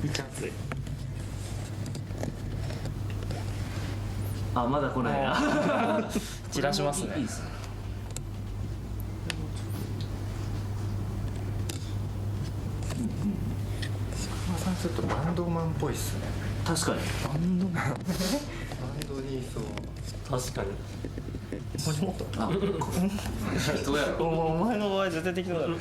いっちゃ熱い。あ、まだ来ないな。散らしますね。いいですね。さんちょっとバンドマンっぽいっすね。確かに。バンドマン。バンドにいそう。確かに。もしもっと。あ、どうやろお前の場合絶対適当だろ。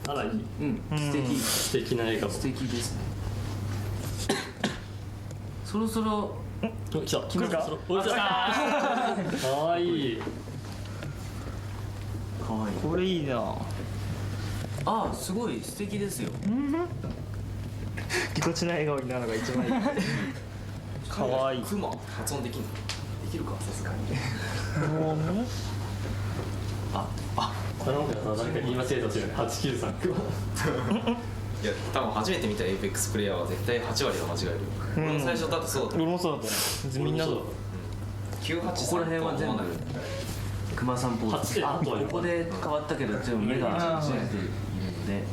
あらいい。うん、素敵。素敵な笑顔。素敵ですね。そろそろ。来た。来るか。おいしい。可愛い。可愛い。これいいな。あ、すごい素敵ですよ。ぎこちない笑顔になるのが一番いい。可愛い。クマ発音できんの？できるかさすがに。これなんか誰か言い間違えたしね。893クマ。いや多分初めて見たエイペックスプレイヤーは絶対8割は間違える。俺も最初だってそうだった。俺もそうだったね。みんなそうだ。983ここら辺は全部熊さんポーズ。あ、ここで変わったけど全部目がついているので。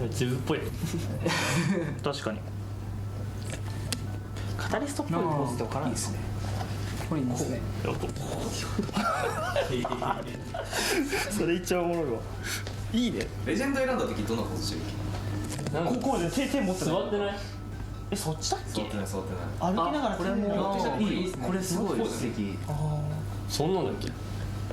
自分っぽい。確かに。カタリストっぽいポーズって分からないですね。これいいですね。それ一番おもろいわ。いいね。レジェンド選んだ時どんなポーズしてる？ここで手持ってない。座ってない。え、そっちだっけ？座ってない座ってない。歩きながらこれもいい。これすごい素敵。そんなんだっけ？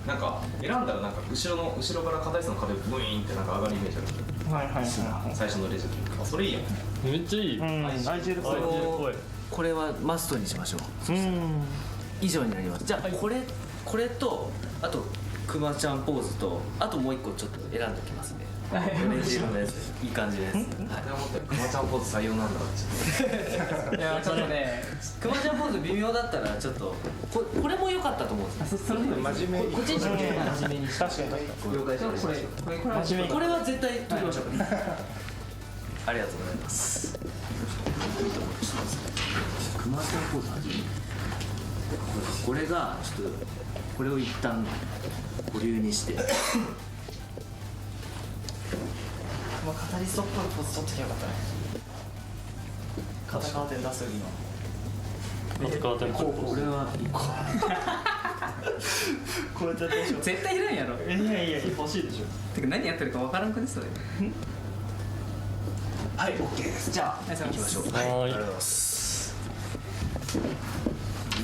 なんか選んだらなんか後ろから片椅子の壁ブイーンってなんか上がるイメージある。はいはいはい。最初のレジェンド。あ、それいいやん。めっちゃいい。うん。アイジェルっぽい。これはマストにしましょう。以上になります。じゃあこれとあとクマちゃんポーズとあともう一個ちょっと選んでおきますね。オレンジ色のやついい感じです。はい。思ったらクマちゃんポーズ採用なんだって。いやちょっとね、クマちゃんポーズ微妙だったらちょっとこれも良かったと思うんですよ。それで真面目に。こっちにしましょう。真面目に。確かに。了解しました。これ真面目に。これは絶対取りましょう。ありがとうございます。クマちゃんポーズ始め。これがちょっとこれを一旦保留にして。カタリストっぽいポーズ取ってきゃよかったね。肩カーテン出すよりの。肩カーテンこれはこれ絶対しよう。絶対いらんやろ。いや欲しいでしょ。てか何やってるかわからんくねそれ。はい、OK です。じゃあ行行きましょう。はい。ありがとうございます。よ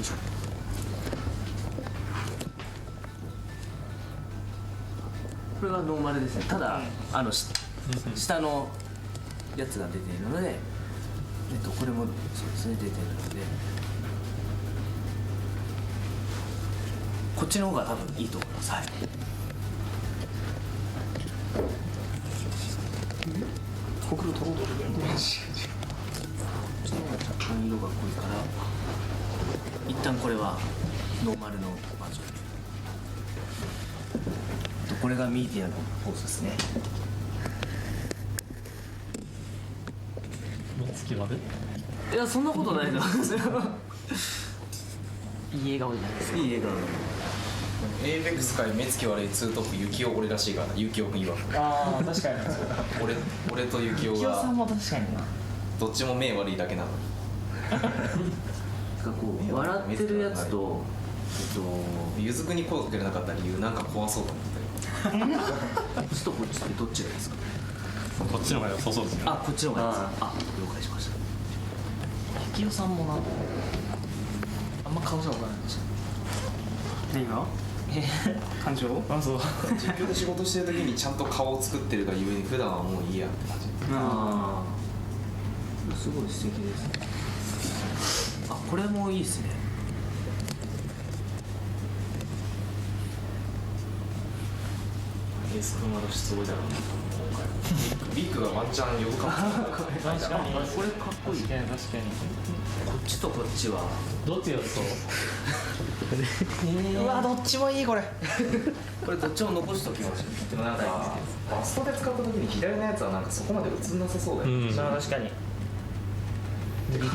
いしょ。これがノーマルですね。ただ下のやつが出ているので、これもそうですね出ているので、こっちの方が多分いいと思います。はい。ほくろ取ろうとしてる。こっちの方が若干色が濃いから一旦これはノーマルのバージョン。これがミーディアのポーズですね。目つき悪い？いや、そんなことないと思いますよ。いい笑顔じゃないですか。いい笑顔。エイペックス界目つき悪いツートップユキオ俺らしいからな。ユキオ君言わん。ああ、確かに。俺とユキオが清さんも確かにな。どっちも目悪いだけなの。なんかこう笑ってるやつとゆずくに声かけれなかった理由なんか怖そうだったよ。こっちとこっちってどっちがいいですか？こっちの方が良さそうですね。あ、こっちの方がいいです。あ、了解しました。清さんもな。あんま顔じゃ分からないでしょ。何が？感情？あ、そう。実況で仕事してる時にちゃんと顔を作ってるがゆえに普段はもういいやって感じ。ああ、すごい素敵です。あ、これもいいですね。エース君はすごいだろうな今回。ビッグがワンチャン呼ぶかも。確かに。これかっこいい。確かに。こっちとこっちはどっちがそう？うわ、どっちもいいこれ。これどっちも残しときましょう。でもなんかバストで使った時に左のやつはなんかそこまで映んなさそうだよね。まあ確かに。右の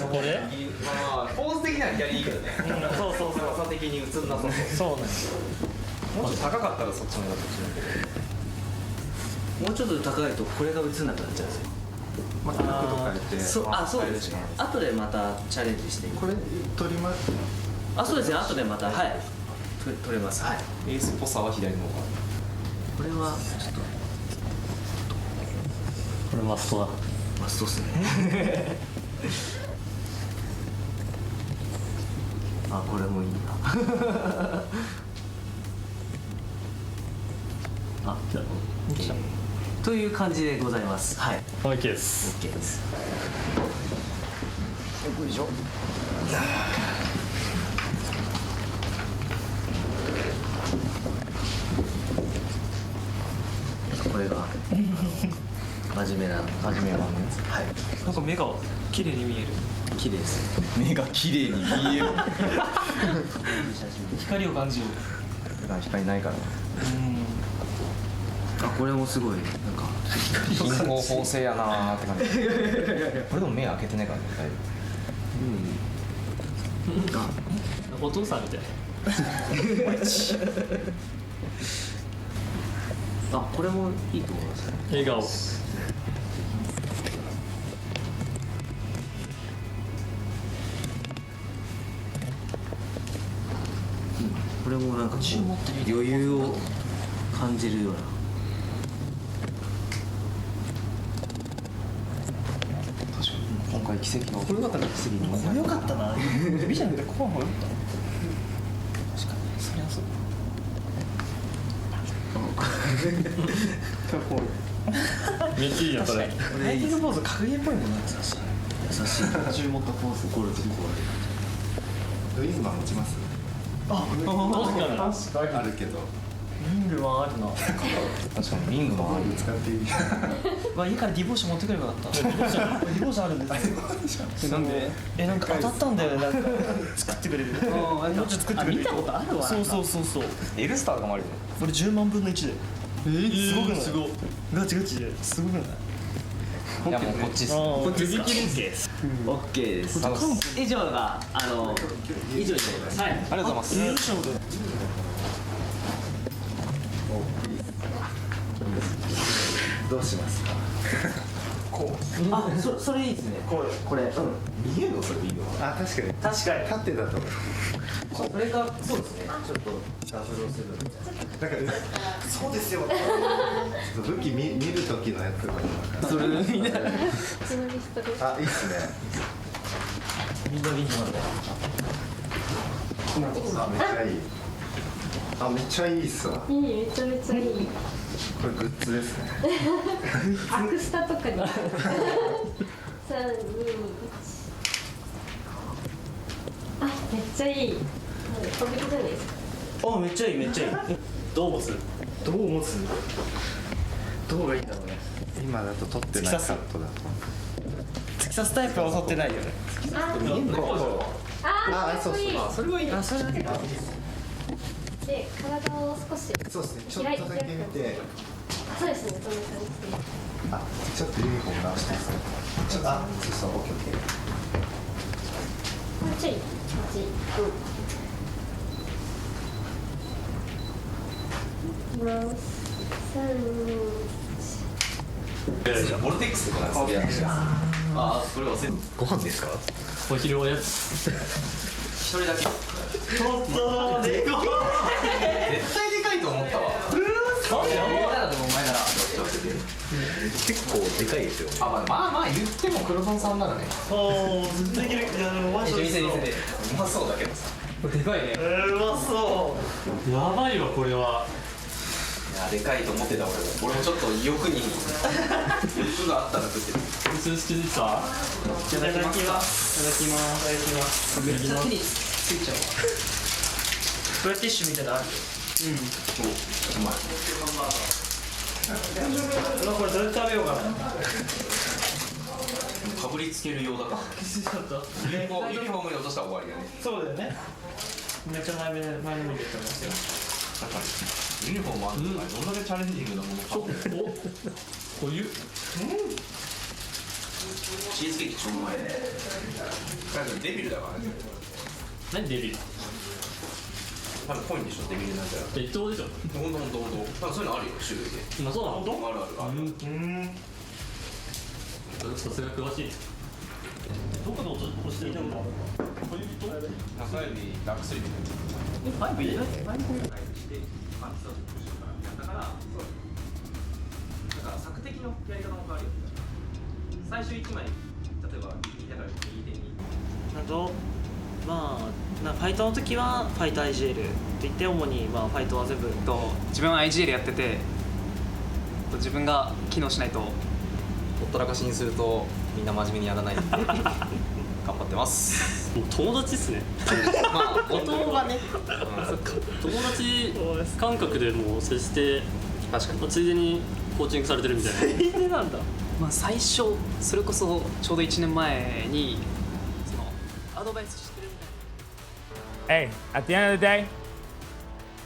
これ？まあポーズ的には左いいけどね。そう。操作的に映んなさそう。そうなんですよ。もうちょっと高かったらそっちの方がいいかもしれないけど、もうちょっと高いとこれが映んなくなっちゃうんですよ。また角度変えてそうですね。後でまたチャレンジしていく。これ撮ります。そうですね。後でまたはい撮れます。はい。エースっぽさは左の方がこれはちょっとこれマストだ。マストっすね。これもいいな。来た。という感じでございます。はい。OK です。 OK です。よいしょ。これが真面目版のやつ。はい。なんか目が綺麗に見える。綺麗ですね。目が綺麗に見える。光を感じる。普段光ないからね。これもすごいなんか貧困法制やなーって感じ。これでも目開けてないからね、だいぶ。お父さんみたい。これもいいと思います。笑顔。これもなんかこう余裕を感じるような。今回奇跡のこれよかったな。これよかったな。指じゃなくてここの方がよかった。確かに。そりゃそう。めっちゃいいよそれ。ライティングポーズ格ゲーっぽいもんな。優しい。優しい。銃持ったポーズ。怒るとこウィングマン持ちます。確かに。あるけど。リングはあるな。確かにリングもある。使っていい。家からディボーション持ってくればよかった。ディボーションあるんですよ。なんで？なんか当たったんだよね。なんか作ってくれる。もうちょっと作ってくれる。見たことあるわ。そう。エルスターとかもあるよね。これ10万分の1で。すごくない？すごい。ガチですごくない？いやもうこっちっす。こっちです。OK です。以上が以上になります。はい。ありがとうございます。どうしますか。それいいですね。これ。見えるのそれウィングマン。確かに。立ってだと。これがそうですね。ちょっとダブルセブンみたいな。なんかそうですよ。武器見る時のやつとか。それみんな。いいっすね。みんなリングマンだよ。めっちゃいい。めっちゃいいっすわ。めちゃめちゃいい。これグッズですね。アクスタとかに。3、2、1。めっちゃいい。完璧じゃないですか。めっちゃいい。どう持つ？どうがいいんだろうね。今だと撮ってないカットだと。突き刺すタイプは襲ってないよね。そう。それはいい。それだけか。で、体を少し。そうですね。ちょっとだけ見て。そうですね。そんな感じで。ちょっとユニフォーム直してます。そう、オッケー。もうちょい。いきます。3、2、ボルテックスとかなんですね。これはご飯ですか？お昼おやつ。一人だけ。ちょっとでかい。絶対でかいと思ったわ。結構でかいですよ。まあ言っても黒豚さんならね。絶対いける。いやでもマジで。うまそうだけどさ。これでかいね。うまそう。やばいわこれは。いやでかいと思ってた俺もちょっと欲があったら食ってる。それ好きですか？いただきます。めっちゃ手についちゃうわ。トイレティッシュみたいなのある？うまい。これどうやって食べようかな。かぶりつける用だから。ユニフォームに落としたら終わりだね。そうだよね。めっちゃ前のめりでやってますよ。ユニフォームあるのかどんだけチャレンジングなものか。お湯？チーズケーキ超うまいね。デビルだからね。何デビル？多分コインでしょって見るなんじゃ適当でしょ。ほんとそういうのあるよ種類で今そうなの？あるさすが詳しい。どこで落としてるの？中指ダークスリープファイブ入れない？してパンツを後ろからだから索敵のやり方も変わるよ。最初1枚例えば右手から右手にあとまあファイトの時はファイト IGL といって主にファイトは全部自分は IGL やってて自分が機能しないとほったらかしにするとみんな真面目にやらないんで頑張ってますもう友達っすね。まあ音がね友達感覚でもう接して確かについでにコーチングされてるみたいな。ついでなんだ。最初それこそちょうど1年前にそのアドバイスしてるみたいな。Hey, at the end of the day,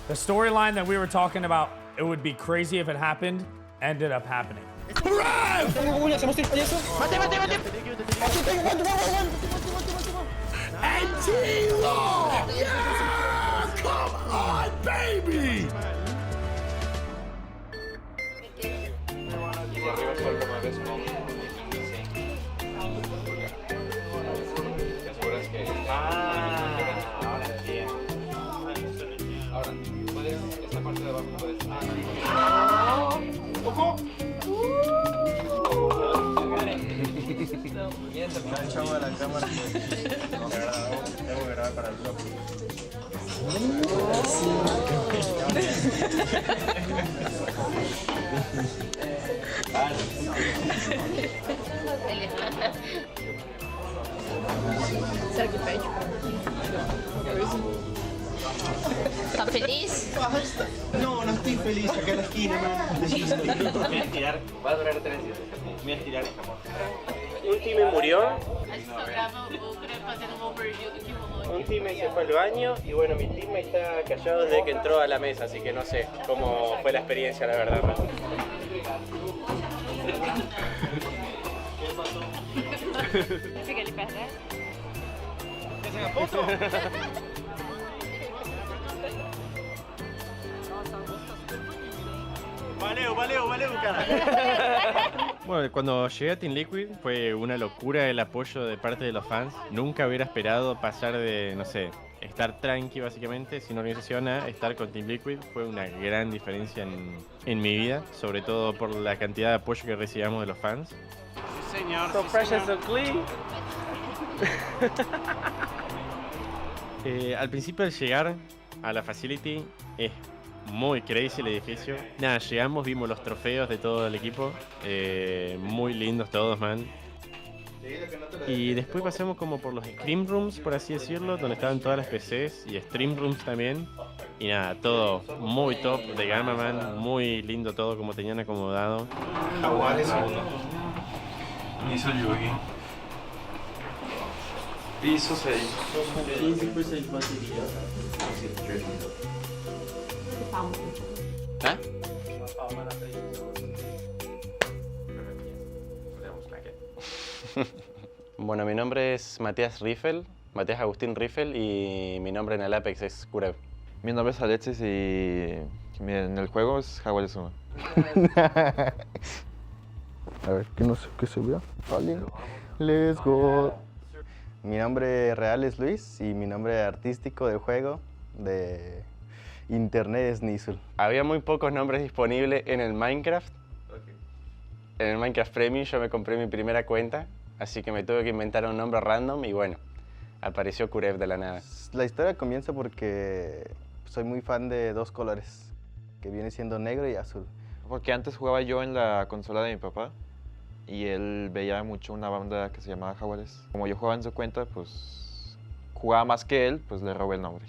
the storyline that we were talking about, it would be crazy if it happened, ended up happening. Correct! And T-Law! Yeah! Come on, baby! ¿Estás feliz? No, no estoy feliz acá en la esquina, man. Voy a estirar, va a durar 3 días. Voy a estirar. Un time murió. Un time se fue al baño y bueno, mi team está callado desde que entró a la mesa, así que no sé cómo fue la experiencia, la verdad. Fica ali perto, né? Valeu, cara. Bueno, cuando llegué a Team Liquid fue una locura el apoyo de parte de los fans. Nunca hubiera esperado pasar de, no sé, estar tranqui básicamente sin organización a estar con Team Liquid. Fue una gran diferencia en mi vida, sobre todo por la cantidad de apoyo que recibíamos de los fans. Sí, señor. So fresh and so clean. Al principio al llegar a la facility es muy crazy el edificio. Nada, llegamos, vimos los trofeos de todo el equipo. Muy lindos todos, man. Y después pasamos como por los Scream Rooms, por así decirlo, donde estaban todas las PCs y Stream Rooms también. Y nada, todo muy top de gama, man. Muy lindo todo como tenían acomodado. Piso 6 15% batería. Bueno, mi nombre es Matías Riffel, Matías Agustín Riffel, y mi nombre en el Apex es Kurev. Mi nombre es Alexis y en el juego es ALGS Year. A ver, que no sé qué se vea. Let's go. Mi nombre real es Luis y mi nombre artístico de juego de internet es Nisul. Había muy pocos nombres disponibles en el Minecraft. En el Minecraft Premium yo me compré mi primera cuenta, así que me tuve que inventar un nombre random y bueno, apareció Kurev de la nada. La historia comienza porque soy muy fan de dos colores, que viene siendo negro y azul. Porque antes jugaba yo en la consola de mi papá y él veía mucho una banda que se llamaba Jaguares. Como yo jugaba en su cuenta, pues jugaba más que él, pues le robé el nombre.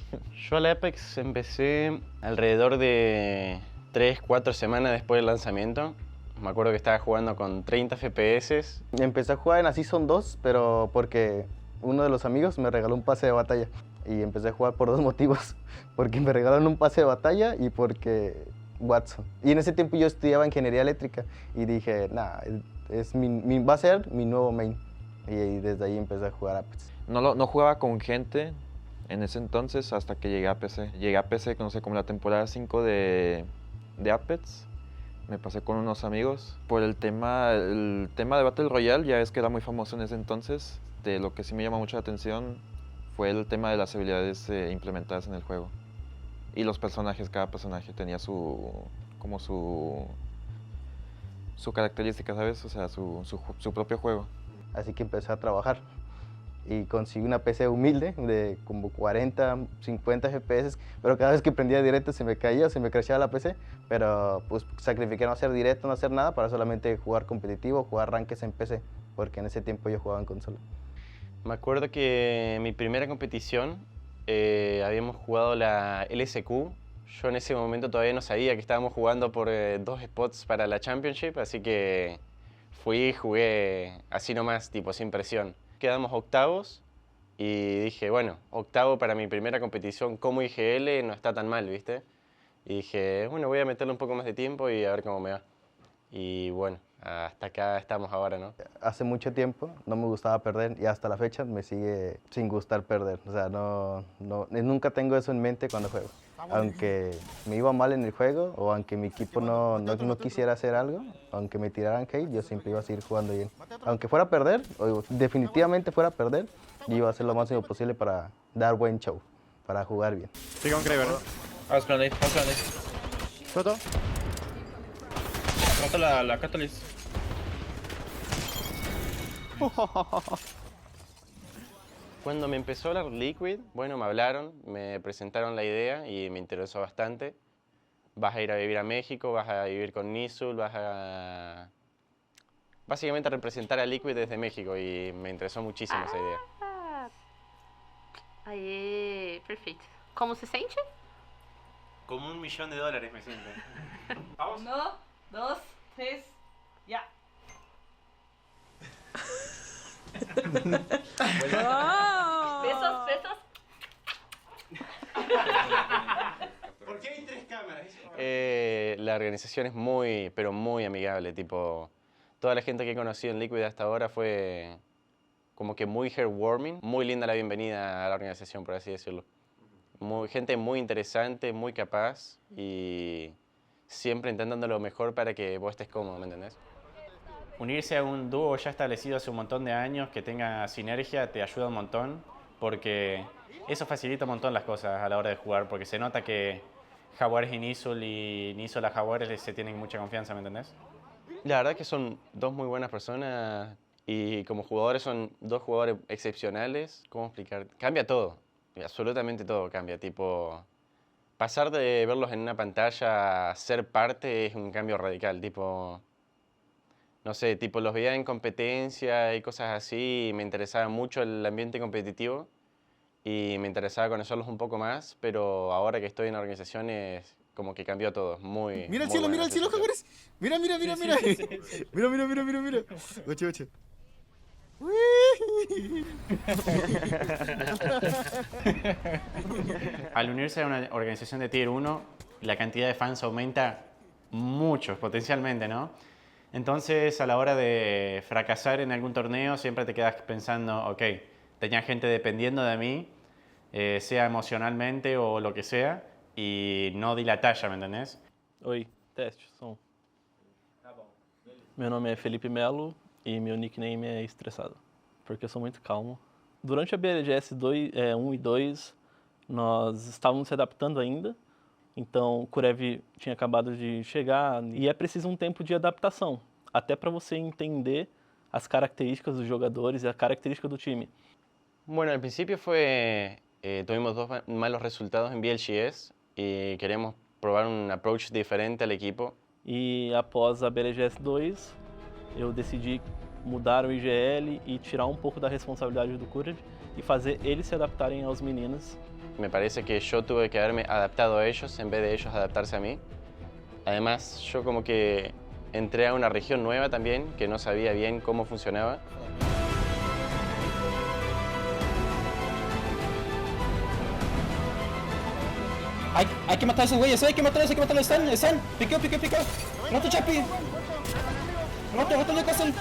Yo al Apex empecé alrededor de 3-4 semanas después del lanzamiento. Me acuerdo que estaba jugando con 30 FPS. Empecé a jugar en la Season 2, pero porque uno de los amigos me regaló un pase de batalla. Y empecé a jugar por dos motivos. Porque me regalaron un pase de batalla y porque Watson. Y en ese tiempo yo estudiaba ingeniería eléctrica y dije, nah, va a ser mi nuevo main. Y desde ahí empecé a jugar Apex. No jugaba con gente, en ese entonces hasta que llegué a PC. Llegué a PC, no sé, como la temporada 5 de Apex. Me pasé con unos amigos por el tema de Battle Royale, ya es que era muy famoso en ese entonces. De lo que sí me llama mucho la atención fue el tema de las habilidades implementadas en el juego. Y los personajes, cada personaje tenía su característica, ¿sabes? O sea, su propio juego. Así que empecé a trabajar y conseguí una PC humilde de como 40, 50 FPS, pero cada vez que prendía directo se me caía, se me crashaba la PC, pero pues sacrifiqué no hacer directo, no hacer nada para solamente jugar competitivo, jugar rankeds en PC, porque en ese tiempo yo jugaba en consola. Me acuerdo que mi primera competición habíamos jugado la LSQ. Yo en ese momento todavía no sabía que estábamos jugando por 2 spots para la Championship, así que fui y jugué así nomás, tipo sin presión. Quedamos octavos y dije, bueno, octavo para mi primera competición como IGL no está tan mal, ¿viste? Y dije, bueno, voy a meterle un poco más de tiempo y a ver cómo me va. Y bueno, hasta acá estamos ahora, ¿no? Hace mucho tiempo no me gustaba perder y hasta la fecha me sigue sin gustar perder. O sea, nunca tengo eso en mente cuando juego. Aunque me iba mal en el juego o aunque mi equipo no quisiera hacer algo, aunque me tiraran hate, yo siempre iba a seguir jugando bien. Aunque fuera a perder, o definitivamente fuera a perder, yo iba a hacer lo máximo posible para dar buen show, para jugar bien. Sigue un Kraber, ¿no? House grenade. ¿Roto? Roto la Catalyst. Cuando me empezó a hablar Liquid, bueno, me hablaron, me presentaron la idea y me interesó bastante. Vas a ir a vivir a México, vas a vivir con Nisul, vas a... básicamente a representar a Liquid desde México y me interesó muchísimo esa idea. Aê, perfeito. Como se sente? Como $1.000.000 me siento. 1, 2, 3, ya. Besos. ¿Por qué hay 3 cámaras? La organización es muy, pero muy amigable, tipo... Toda la gente que he conocido en Liquid hasta ahora fue como que muy heartwarming. Muy linda la bienvenida a la organización, por así decirlo. Gente muy interesante, muy capaz y siempre intentando lo mejor para que vos estés cómodo, ¿me entendés? Unirse a un dúo ya establecido hace un montón de años, que tenga sinergia, te ayuda un montón, porque eso facilita un montón las cosas a la hora de jugar, porque se nota que Jaguares y Nisul a Jaguares se tienen mucha confianza, ¿me entendés? La verdad que son 2 muy buenas personas y como jugadores son 2 jugadores excepcionales. ¿Cómo explicar? Cambia todo, absolutamente todo cambia, tipo... Pasar de verlos en una pantalla a ser parte es un cambio radical, tipo... No sé, tipo los veía en competencia y cosas así y me interesaba mucho el ambiente competitivo y me interesaba conocerlos un poco más, pero ahora que estoy en organizaciones como que cambió todo, muy... Mira el muy cielo, buena Jaguares. Mira. Mira. Oche. Al unirse a una organización de Tier 1, la cantidad de fans aumenta mucho, potencialmente, ¿no? Entonces, a la hora de fracasar en algún torneo, siempre te quedas pensando, ok, tenía gente dependiendo de mí, sea emocionalmente o lo que sea, e não di la talla, ¿me entendés? Oi, teste, som. Meu nome é Felipe Melo e meu nickname é Estressado, porque eu sou muito calmo. Durante a BLGS 1 e 2, nós estávamos se adaptando ainda, então o Kurev tinha acabado de chegar e é preciso um tempo de adaptação, até para você entender as características dos jogadores e a característica do time. Bueno, al principio tuvimos 2 malos resultados en BLGS y queremos probar un approach diferente al equipo. E após a BLGS 2, eu decidi mudar o IGL e tirar um pouco da responsabilidade do Kurev e fazer eles se adaptarem aos meninos. Me parece que yo tuve que haberme adaptado a ellos en vez de ellos adaptarse a mí. Además, yo como que entré a una región nueva también, que no sabía bien cómo funcionaba. Hay que matar a esos güeyes, hay que matarlos, están. Piqueo. Roto Chapi. Roto Newcastle.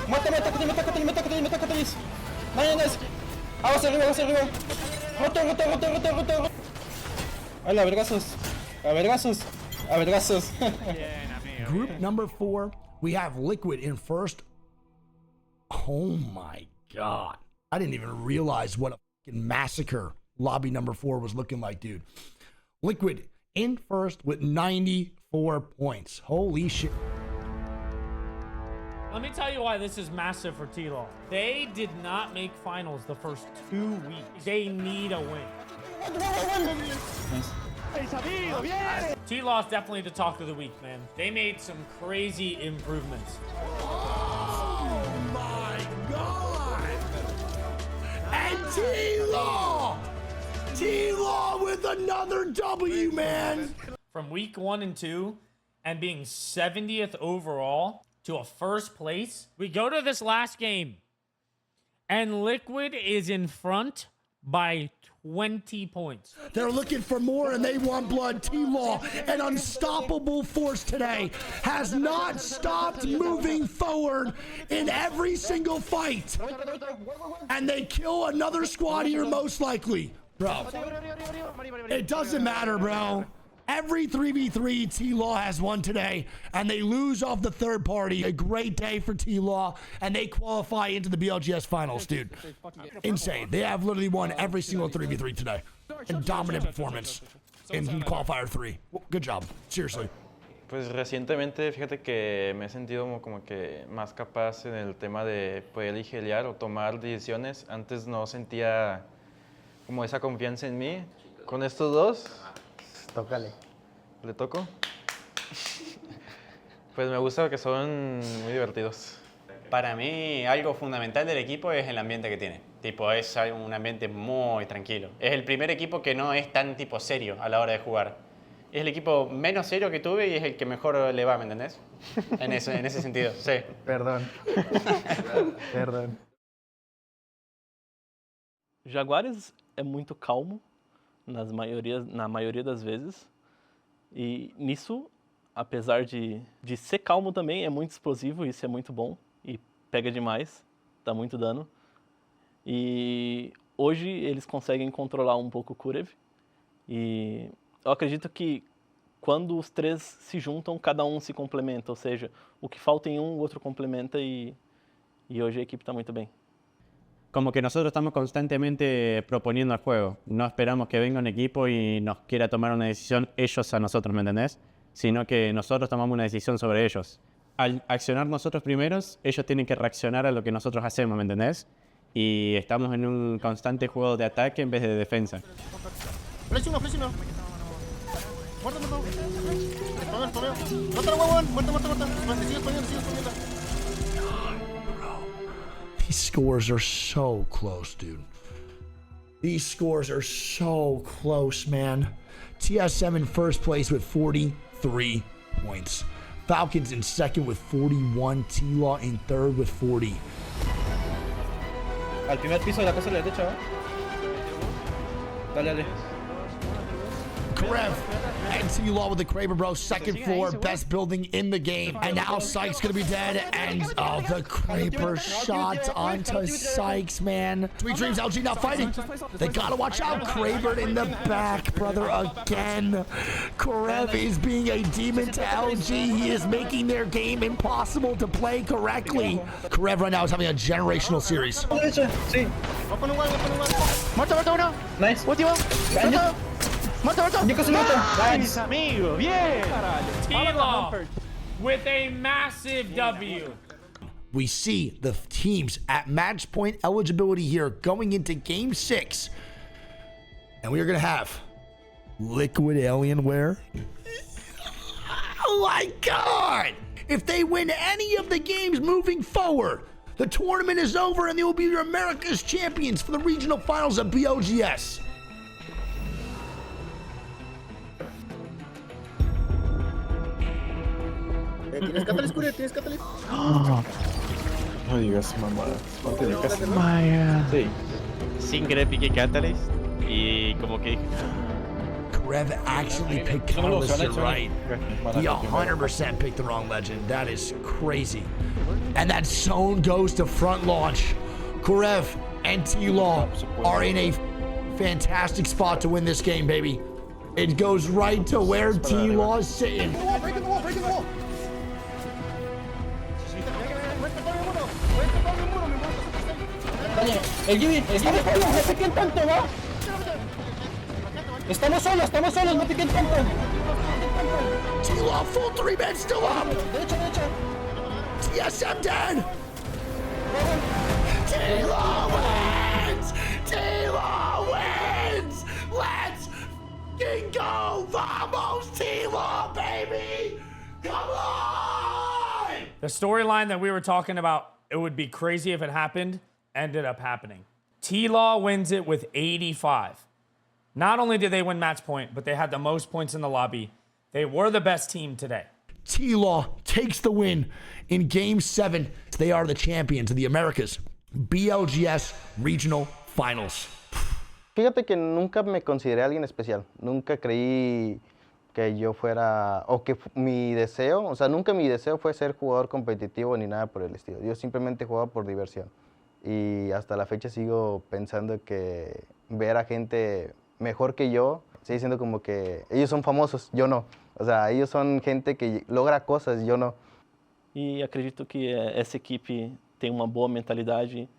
Mata, Catalyst. Nice. Vamos arriba, vamos arriba. Roto. Hola, vergazos. A vergazos. A vergazos. Group number 4, we have Liquid in first. Oh my God. I didn't even realize what a fucking massacre lobby number 4 was looking like, dude. Liquid in first with 94 points. Holy shit. Let me tell you why this is massive for T-Law. They did not make finals the first 2 weeks. They need a win. T-Law is definitely the talk of the week, man. They made some crazy improvements. Oh my God. And T-Law! T-Law with another W, man. From week 1 and 2 and being 70th overall to a first place, we go to this last game and Liquid is in front by 20 points. They're looking for more and they want blood. T-Law, an unstoppable force today, has not stopped moving forward in every single fight. And they kill another squad here most likely. Bro, it doesn't matter, bro. Every 3v3 T-Law has won today, and they lose off the third party. A great day for T-Law, and they qualify into the BLGS finals, dude. Insane. They have literally won every single 3v3 today. And dominant performance in qualifier 3. Good job. Seriously. Pues recientemente, fíjate que me he sentido como que más capaz en el tema de poder ligerear o tomar decisiones. Antes no sentía como esa confianza en mí. Con estos dos... Tócale. ¿Le toco? Pues me gusta que son muy divertidos. Para mí, algo fundamental del equipo es el ambiente que tiene. Tipo, es un ambiente muy tranquilo. Es el primer equipo que no es tan tipo serio a la hora de jugar. Es el equipo menos serio que tuve y es el que mejor le va, ¿me entendés? En ese sentido, sí. Perdón. Perdón. Jaguares é muito calmo na maioria das vezes. E nisso, apesar de ser calmo também, é muito explosivo, isso é muito bom. E pega demais, dá muito dano. E hoje eles conseguem controlar um pouco o Kurev. E eu acredito que quando os três se juntam, cada um se complementa. Ou seja, o que falta em um, o outro complementa e hoje a equipe está muito bem. Como que nosotros estamos constantemente proponiendo el juego. No esperamos que venga un equipo y nos quiera tomar una decisión ellos a nosotros, ¿me entendés? Sino que nosotros tomamos una decisión sobre ellos. Al accionar nosotros primeros, ellos tienen que reaccionar a lo que nosotros hacemos, ¿me entendés? Y estamos en un constante juego de ataque en vez de defensa. Flash uno. Muerto. Muerto. These scores are so close, dude. These scores are so close, man. TSM in first place with 43 points. Falcons in second with 41. T-Law in third with 40. Al primer piso de la casa de la derecha, ¿va? Dale. Krev and T-Law with the Kraber Bro, second floor, best building in the game. And now Sykes gonna be dead. And the Kraber shot onto Sykes, man. sweetdreams, LG now fighting. They gotta watch out. Kraber in the back, brother, again. Krev is being a demon to LG. He is making their game impossible to play correctly. Krev right now is having a generational series. Muerto. Nice. Último. Muerto. Nice, amigo. Bien. T-Law with a massive W. We see the teams at match point eligibility here going into game 6. And we are going to have Liquid Alienware. Oh my God! If they win any of the games moving forward, the tournament is over and they will be America's champions for the regional finals of BLGS. ¿Tienes Catalyst, Cure? ¿Tienes Catalyst? No digas mamada. No te digas Vaya. Sí. Sin querer piqué Catalyst y como que... Krev actually picked Catalyst, you're right. He 100% picked the wrong legend. That is crazy. And that zone goes to front launch. Krev and T-Law are in a fantastic spot to win this game, baby. It goes right to where T-Law is sitting. Breaking the wall, breaking the wall. El Gibi, no piquen tanto, ¿va? Estamos solos, no piquen tanto. T-Law full 3-man still up. TSM dead. T-Law wins. T-Law wins. Let's fucking go. Vamos, T-Law, baby. Come on. The storyline that we were talking about, it would be crazy if it happened, ended up happening. T-Law wins it with 85. Not only did they win match point, but they had the most points in the lobby. They were the best team today. T-Law takes the win in Game 7. They are the champions of the Americas BLGS Regional Finals. Fíjate que nunca me consideré alguien especial. Nunca creí que yo fuera, o que mi deseo, o sea, nunca mi deseo fue ser jugador competitivo ni nada por el estilo. Yo simplemente jugaba por diversión. Y hasta la fecha sigo pensando que ver a gente mejor que yo, sigue siendo como que ellos son famosos, yo no. O sea, ellos son gente que logra cosas, yo no. E acredito que essa equipe tem uma boa mentalidade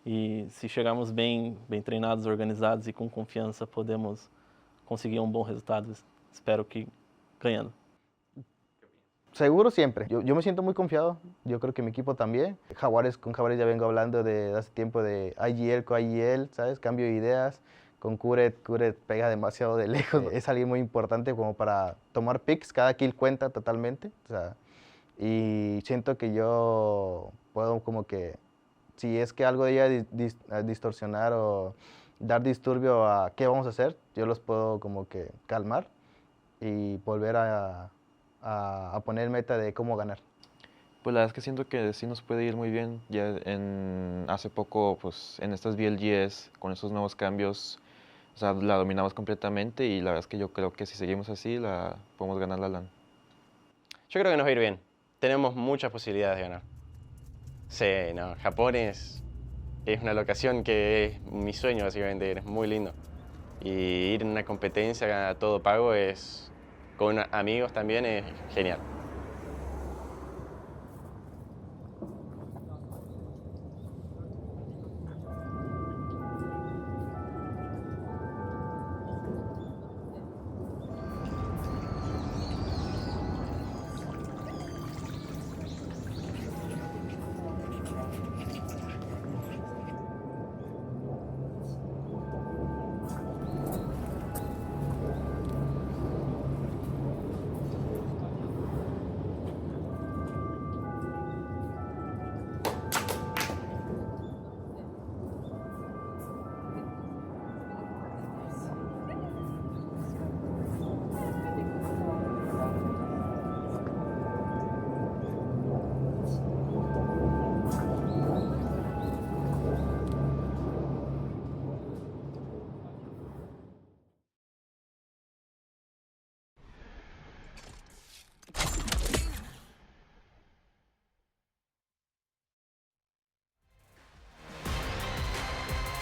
e se chegarmos bem treinados, organizados e com confiança, podemos conseguir um bom resultado. Espero que ganhando. Seguro siempre. Yo me siento muy confiado. Yo creo que mi equipo también. Con Jaguares ya vengo hablando de hace tiempo de IGL con IGL, ¿sabes? Cambio de ideas. Con Kuret pega demasiado de lejos. Es alguien muy importante como para tomar picks. Cada kill cuenta totalmente. O sea, y siento que yo puedo como que, si es que algo llega a distorsionar o dar disturbio a qué vamos a hacer, yo los puedo como que calmar y volver a poner meta de cómo ganar. Pues la verdad es que siento que sí nos puede ir muy bien. Ya hace poco, pues en estas BLGS, con esos nuevos cambios, o sea, la dominamos completamente y la verdad es que yo creo que si seguimos así, podemos ganar la LAN. Yo creo que nos va a ir bien. Tenemos muchas posibilidades de ganar. Sí, no, Japón es una locación que es mi sueño, básicamente, es muy lindo. Y ir en una competencia a todo pago con amigos también es genial.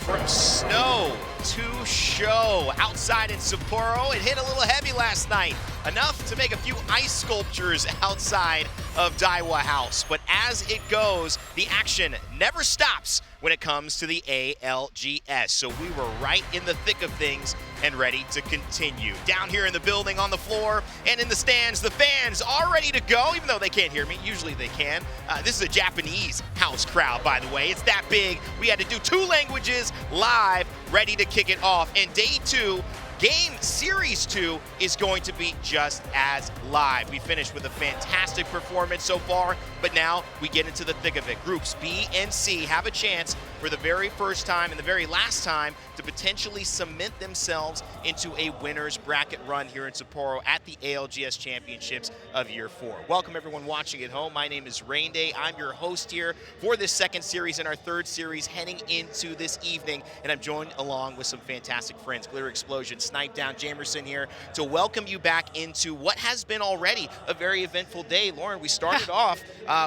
From snow to show outside in Sapporo. It hit a little heavy last night, enough to make a few ice sculptures outside of Daiwa House. But as it goes, the action never stops when it comes to the ALGS. So we were right in the thick of things and ready to continue. Down here in the building, on the floor, and in the stands, the fans are ready to go, even though they can't hear me. Usually they can. This is a Japanese house crowd, by the way. It's that big. We had to do 2 languages live, ready to kick it off. And day 2, Game Series 2 is going to be just as live. We finished with a fantastic performance so far, but now we get into the thick of it. Groups B and C have a chance for the very first time and the very last time to potentially cement themselves into a winner's bracket run here in Sapporo at the ALGS Championships of Year 4. Welcome everyone watching at home. My name is Rain Day. I'm your host here for this second series and our third series heading into this evening, and I'm joined along with some fantastic friends. Glitter Explosion, Snipe down. Jamerson here to welcome you back into what has been already a very eventful day. Lauren, we started off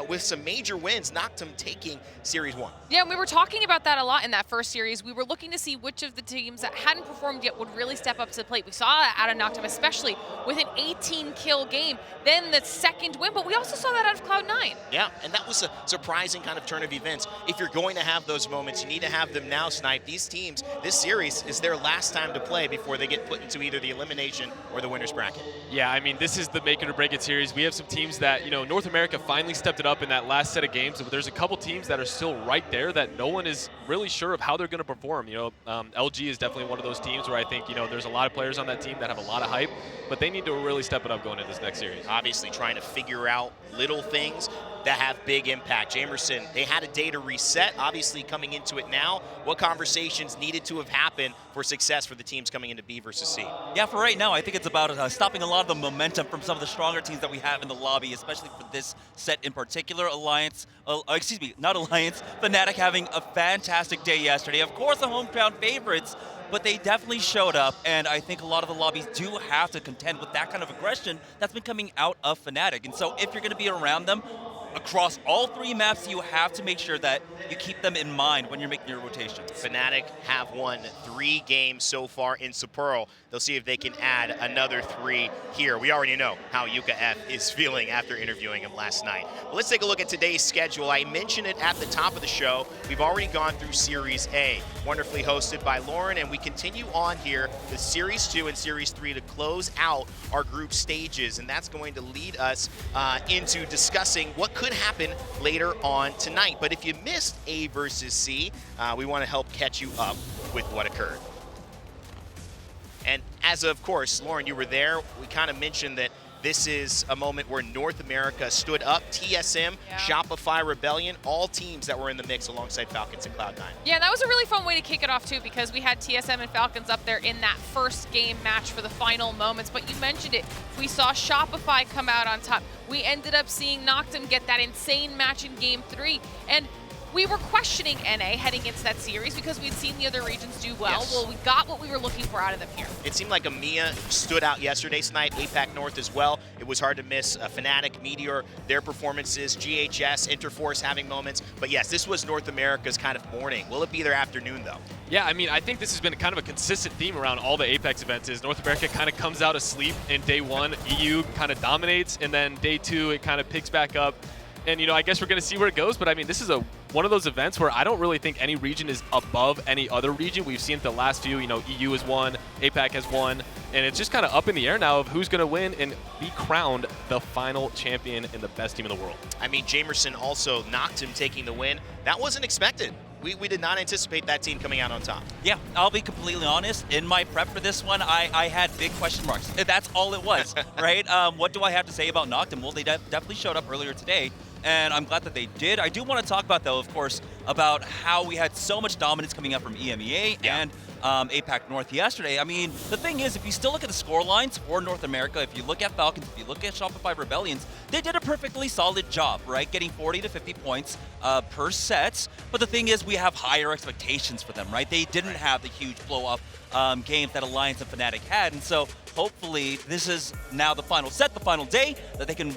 with some major wins, Noctum taking Series 1. Yeah, and we were talking about that a lot in that first series. We were looking to see which of the teams that hadn't performed yet would really step up to the plate. We saw that out of Noctum, especially with an 18-kill game, then the second win, but we also saw that out of Cloud9. Yeah, and that was a surprising kind of turn of events. If you're going to have those moments, you need to have them now, Snipe. These teams, this series is their last time to play before they get put into either the elimination or the winner's bracket. Yeah, I mean, this is the make it or break it series. We have some teams that, North America finally stepped it up in that last set of games, but there's a couple teams that are still right there that no one is really sure of how they're going to perform. LG is definitely one of those teams where I think, there's a lot of players on that team that have a lot of hype, but they need to really step it up going into this next series. Obviously trying to figure out little things that have big impact. Jamerson, they had a day to reset, obviously coming into it now. What conversations needed to have happened for success for the teams coming into B versus C? Yeah, for right now, I think it's about stopping a lot of the momentum from some of the stronger teams that we have in the lobby, especially for this set in particular. Not Alliance, Fnatic having a fantastic day yesterday. Of course, the hometown favorites, but they definitely showed up, and I think a lot of the lobbies do have to contend with that kind of aggression that's been coming out of Fnatic. And so if you're going to be around them across all three maps, you have to make sure that you keep them in mind when you're making your rotations. Fnatic have won 3 games so far in Sapporo. They'll see if they can add another 3 here. We already know how Yuka F is feeling after interviewing him last night. Well, let's take a look at today's schedule. I mentioned it at the top of the show. We've already gone through Series A, wonderfully hosted by Lauren, and we continue on here with Series 2 and Series 3 to close out our group stages, and that's going to lead us into discussing what could happen later on tonight. But if you missed A versus C, we want to help catch you up with what occurred. And as of course, Lauren, you were there, we kind of mentioned that this is a moment where North America stood up. TSM, Shopify, Rebellion, all teams that were in the mix alongside Falcons and Cloud9. Yeah, that was a really fun way to kick it off too, because we had TSM and Falcons up there in that first game match for the final moments. But you mentioned it, we saw Shopify come out on top. We ended up seeing Noctum get that insane match in Game 3. And we were questioning NA heading into that series because we'd seen the other regions do well. Yes. Well, we got what we were looking for out of them here. It seemed like EMEA stood out yesterday, Snipe, APAC North as well. It was hard to miss Fnatic, Meteor, their performances, GHS, Interforce having moments. But yes, this was North America's kind of morning. Will it be their afternoon, though? Yeah, I mean, I think this has been kind of a consistent theme around all the Apex events is North America kind of comes out asleep in day 1, EU kind of dominates, and then day 2, it kind of picks back up. And, I guess we're going to see where it goes, but I mean, this is one of those events where I don't really think any region is above any other region. We've seen it the last few, EU has won, APAC has won, and it's just kind of up in the air now of who's going to win and be crowned the final champion and the best team in the world. I mean, Jamerson also knocked him taking the win. That wasn't expected. We did not anticipate that team coming out on top. Yeah, I'll be completely honest. In my prep for this one, I had big question marks. That's all it was, right? What do I have to say about Noctum? Well, they definitely showed up earlier today, and I'm glad that they did. I do want to talk about, though, of course, about how we had so much dominance coming up from EMEA and APAC North yesterday. I mean, the thing is, if you still look at the score lines for North America, if you look at Falcons, if you look at Shopify Rebellions, they did a perfectly solid job, right? Getting 40 to 50 points per set. But the thing is, we have higher expectations for them, right? They didn't have the huge blow-up games that Alliance and Fnatic had. And so hopefully this is now the final set, the final day, that they can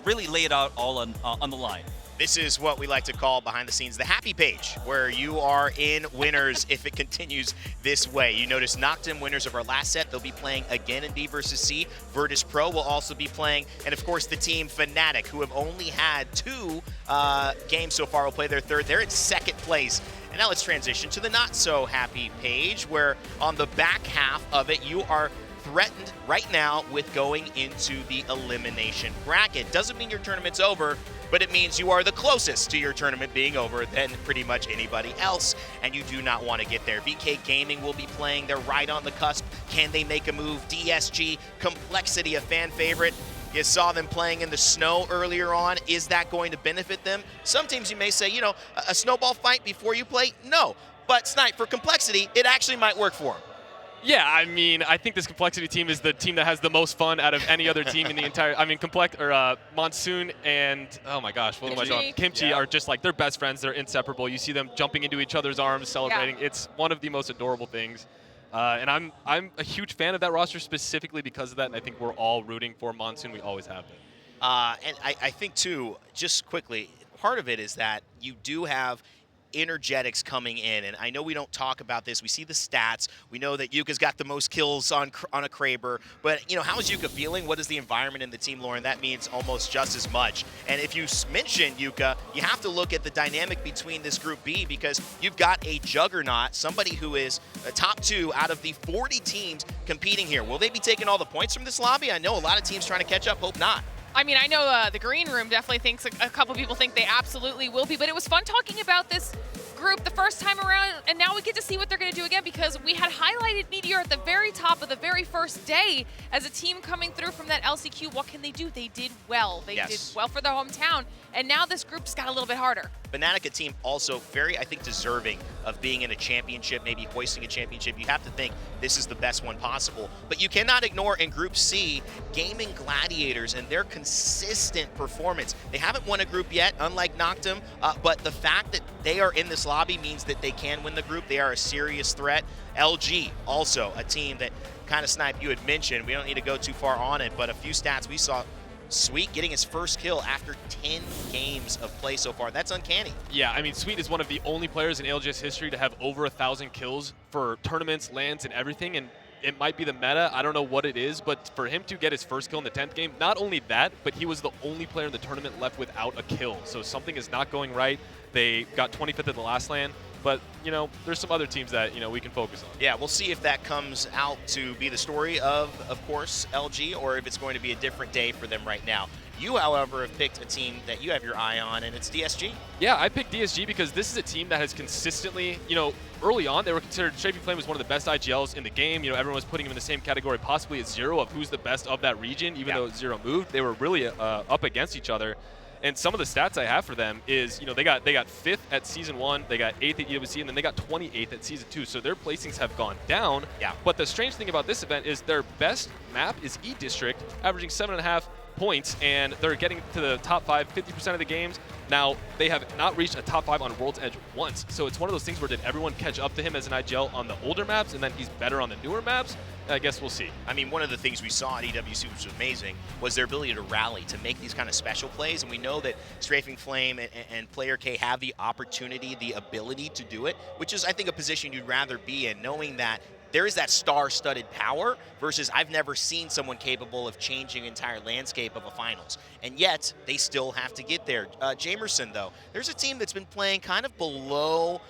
really lay it out all on the line. This is what we like to call behind the scenes the happy page, where you are in winners if it continues this way. You notice Noctum, winners of our last set, they'll be playing again in B versus C. Virtus Pro will also be playing, and of course the team Fnatic, who have only had 2 games so far, will play their 3rd. They're in 2nd place. And now let's transition to the not so happy page, where on the back half of it, you are threatened right now with going into the elimination bracket. Doesn't mean your tournament's over, but it means you are the closest to your tournament being over than pretty much anybody else, and you do not want to get there. VK Gaming will be playing. They're right on the cusp. Can they make a move? DSG, Complexity, a fan favorite. You saw them playing in the snow earlier on. Is that going to benefit them? Some teams you may say, a snowball fight before you play? No. But Snipe, for Complexity, it actually might work for them. Yeah, I mean, I think this Complexity team is the team that has the most fun out of any other team in the entire. I mean, Monsoon and oh my gosh, what am I talking? Kimchi are just like they're best friends. They're inseparable. You see them jumping into each other's arms, celebrating. Yeah. It's one of the most adorable things. And I'm a huge fan of that roster specifically because of that, and I think we're all rooting for Monsoon. We always have been. And I think, too, just quickly, part of it is that you do have energetics coming in, and I know we don't talk about this. We see the stats. We know that Yuka's got the most kills on a Kraber, but how is Yuka feeling? What is the environment in the team, Lauren? That means almost just as much. And if you mention Yuka, you have to look at the dynamic between this Group B, because you've got a juggernaut, somebody who is a top 2 out of the 40 teams competing here. Will they be taking all the points from this lobby? I know a lot of teams trying to catch up. Hope not. I mean, I know the green room definitely thinks, a couple people think they absolutely will be, but it was fun talking about this group the first time around, and now we get to see what they're going to do again, because we had highlighted Meteor at the very top of the very first day as a team coming through from that LCQ. What can they do? They did well. They did well for their hometown, and now this group's got a little bit harder. Fnatic, a team also very, I think, deserving of being in a championship, maybe hoisting a championship. You have to think this is the best one possible. But you cannot ignore in Group C, Gaming Gladiators and their consistent performance. They haven't won a group yet, unlike Noctum, but the fact that they are in this lobby means that they can win the group. They are a serious threat. LG, also a team that kind of Snipe you had mentioned. We don't need to go too far on it, but a few stats we saw. Sweet getting his first kill after 10 games of play so far. That's uncanny. Yeah, I mean, Sweet is one of the only players in ALGS history to have over 1,000 kills for tournaments, lands, and everything, and it might be the meta. I don't know what it is, but for him to get his first kill in the 10th game, not only that, but he was the only player in the tournament left without a kill. So something is not going right. They got 25th in the last LAN. But, there's some other teams that, we can focus on. Yeah, we'll see if that comes out to be the story of course, LG, or if it's going to be a different day for them right now. You, however, have picked a team that you have your eye on, and it's DSG. Yeah, I picked DSG because this is a team that has consistently, early on, they were considered, Strafing Flame was one of the best IGLs in the game. Everyone was putting him in the same category, possibly as Z-o-o of who's the best of that region, even though Z-o-o moved. They were really up against each other. And some of the stats I have for them is, they got 5th at Season 1, they got 8th at EWC, and then they got 28th at Season 2. So their placings have gone down. Yeah. But the strange thing about this event is their best map is E-District, averaging 7.5 points, and they're getting to the top 5 50% of the games. Now, they have not reached a top 5 on World's Edge once. So it's one of those things where did everyone catch up to him as an IGL on the older maps, and then he's better on the newer maps? I guess we'll see. I mean, one of the things we saw at EWC, which was amazing, was their ability to rally, to make these kind of special plays. And we know that Strafing Flame and Player K have the opportunity, the ability to do it, which is, I think, a position you'd rather be in, knowing that there is that star-studded power versus I've never seen someone capable of changing the entire landscape of a finals. And yet, they still have to get there. Jamerson, though, there's a team that's been playing kind of below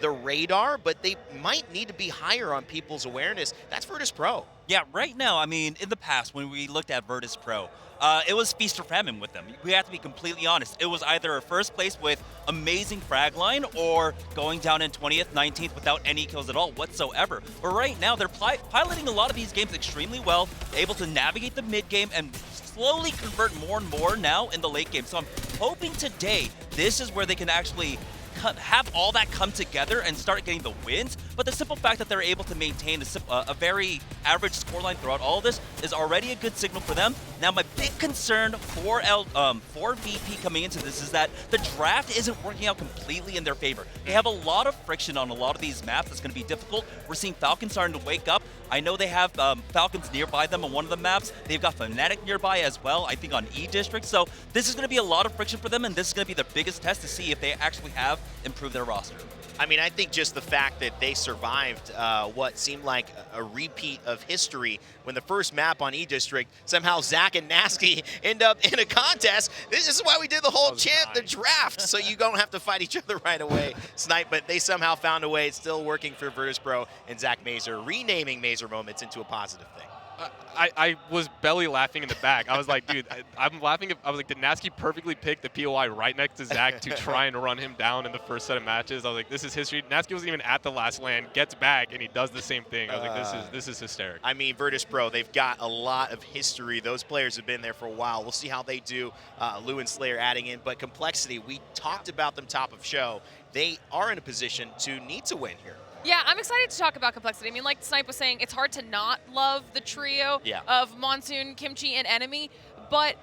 the radar, but they might need to be higher on people's awareness. That's Virtus Pro. Yeah, right now, I mean, in the past, when we looked at Virtus Pro, it was feast or famine with them. We have to be completely honest. It was either a first place with amazing frag line or going down in 20th, 19th without any kills at all whatsoever. But right now, they're piloting a lot of these games extremely well, able to navigate the mid game and slowly convert more and more now in the late game. So I'm hoping today this is where they can actually have all that come together and start getting the wins, but the simple fact that they're able to maintain a very average scoreline throughout all of this is already a good signal for them. Now, my big concern for VP coming into this is that the draft isn't working out completely in their favor. They have a lot of friction on a lot of these maps. It's going to be difficult. We're seeing Falcons starting to wake up. I know they have Falcons nearby them on one of the maps. They've got Fnatic nearby as well, I think on E-District. So this is going to be a lot of friction for them, and this is going to be their biggest test to see if they actually have improved their roster. I mean, I think just the fact that they survived what seemed like a repeat of history when the first map on E-District, somehow Zach and Nasty end up in a contest. This is why we did the whole the draft, so you don't have to fight each other right away, Snipe, but they somehow found a way. It's still working for Virtus Pro and Zach Mazer, renaming Mazer Moments into a positive thing. I was belly laughing in the back. I was like, dude, I'm laughing. I was like, did Nasky perfectly pick the POI right next to Zach to try and run him down in the first set of matches? I was like, this is history. Nasky wasn't even at the last LAN, gets back, and he does the same thing. I was like, this is hysterical. I mean, Virtus Pro, they've got a lot of history. Those players have been there for a while. We'll see how they do. Lou and Slayer adding in, but Complexity, we talked about them top of show. They are in a position to need to win here. Yeah, I'm excited to talk about Complexity. I mean, like Snipe was saying, it's hard to not love the trio of Monsoon, Kimchi, and Enemy, but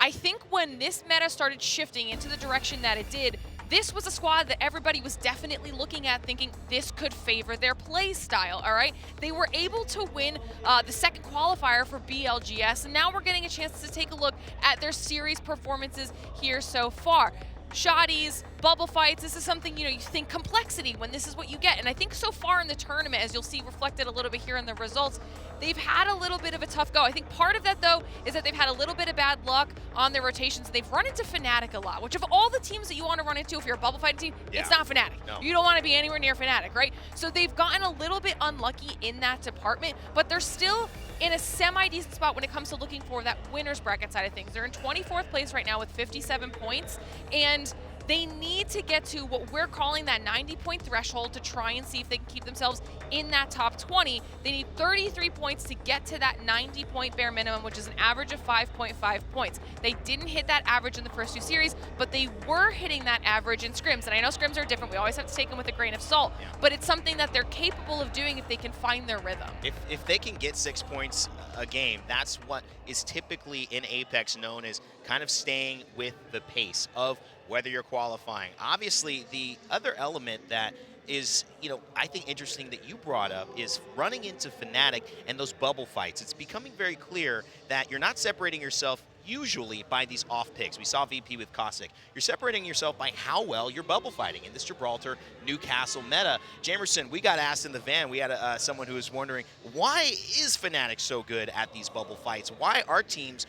I think when this meta started shifting into the direction that it did, this was a squad that everybody was definitely looking at thinking this could favor their play style, all right? They were able to win the second qualifier for BLGS, and now we're getting a chance to take a look at their series performances here so far. Shotties, bubble fights, this is something, you think complexity when this is what you get. And I think so far in the tournament, as you'll see reflected a little bit here in the results, they've had a little bit of a tough go. I think part of that, though, is that they've had a little bit of bad luck on their rotations. They've run into Fnatic a lot, which of all the teams that you want to run into if you're a bubble fighting team, it's not Fnatic. No. You don't want to be anywhere near Fnatic, right? So they've gotten a little bit unlucky in that department, but they're still in a semi-decent spot when it comes to looking for that winner's bracket side of things. They're in 24th place right now with 57 points, and they need to get to what we're calling that 90-point threshold to try and see if they can keep themselves in that top 20. They need 33 points to get to that 90-point bare minimum, which is an average of 5.5 points. They didn't hit that average in the first two series, but they were hitting that average in scrims. And I know scrims are different. We always have to take them with a grain of salt, but it's something that they're capable of doing if they can find their rhythm. If they can get 6 points a game, that's what is typically in Apex known as kind of staying with the pace of whether you're qualifying. Obviously, the other element that is, I think interesting that you brought up is running into Fnatic and those bubble fights. It's becoming very clear that you're not separating yourself usually by these off picks. We saw VP with Caustic. You're separating yourself by how well you're bubble fighting in this Gibraltar Newcastle meta. Jamerson, we got asked in the van, we had someone who was wondering, why is Fnatic so good at these bubble fights? Why are teams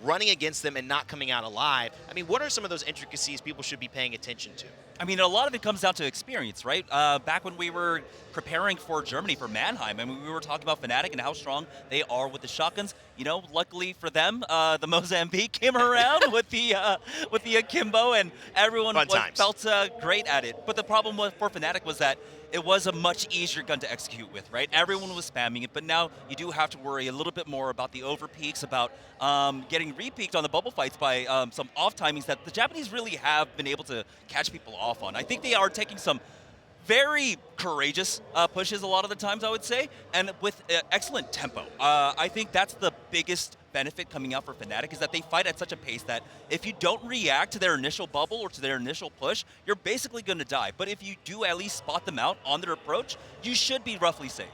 running against them and not coming out alive? I mean, what are some of those intricacies people should be paying attention to? I mean, a lot of it comes down to experience, right? Back when we were preparing for Germany, for Mannheim, and we were talking about Fnatic and how strong they are with the shotguns. Luckily for them, the Mozambique came around with the Akimbo, and everyone felt great at it. But the problem for Fnatic was that it was a much easier gun to execute with, right? Everyone was spamming it, but now you do have to worry a little bit more about the overpeaks, about getting repeaked on the bubble fights by some off timings that the Japanese really have been able to catch people off on. I think they are taking some very courageous pushes a lot of the times, I would say, and with excellent tempo. I think that's the biggest benefit coming out for Fnatic, is that they fight at such a pace that if you don't react to their initial bubble or to their initial push, you're basically going to die. But if you do at least spot them out on their approach, you should be roughly safe.